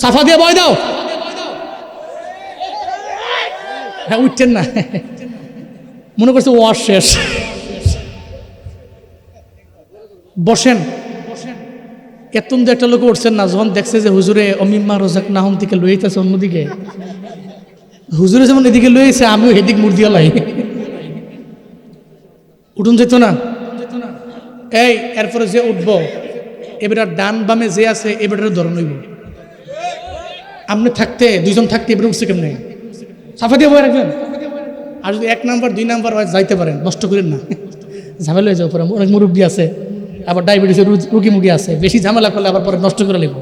সাফা দিয়ে বয় দাও। হ্যাঁ উঠছেন না, মনে করছে ওয়াশ শেষ। বসেন। এতন যে একটা লোক উঠছেন না, যখন দেখছে যে হুজুরে অমিম্মা রোজাক নাহম থেকে লইতেছে অন্যদিকে, হুজুরে যেমন এদিকে লইছে আমিও এদিক মুরদিয়া লাই, উঠুন যেত না। এই এরপরে যে উঠবো এবার ডান বামে যে আছে এবারে ধরন হইব। আপনি থাকতে 2 জন থাকতে এবারে উঠছে কেমনে? সাফা দিয়ে বয়ে রাখবেন। আর যদি 1 নাম্বার 2 নাম্বার যাইতে পারেন, নষ্ট করেন না, ঝামেলা হয়ে যাওয়ার পরে। অনেক মুরব্বী আছে, আবার ডায়াবেটিসের রুগী মুগী আছে, বেশি ঝামেলা করলে আবার পরে নষ্ট করে নেব।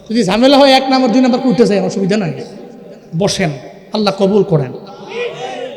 যদি ঝামেলা হয় 1 নাম্বার 2 নাম্বার উঠতে চাই, অসুবিধা নাই। বসেন, আল্লাহ কবুল করেন।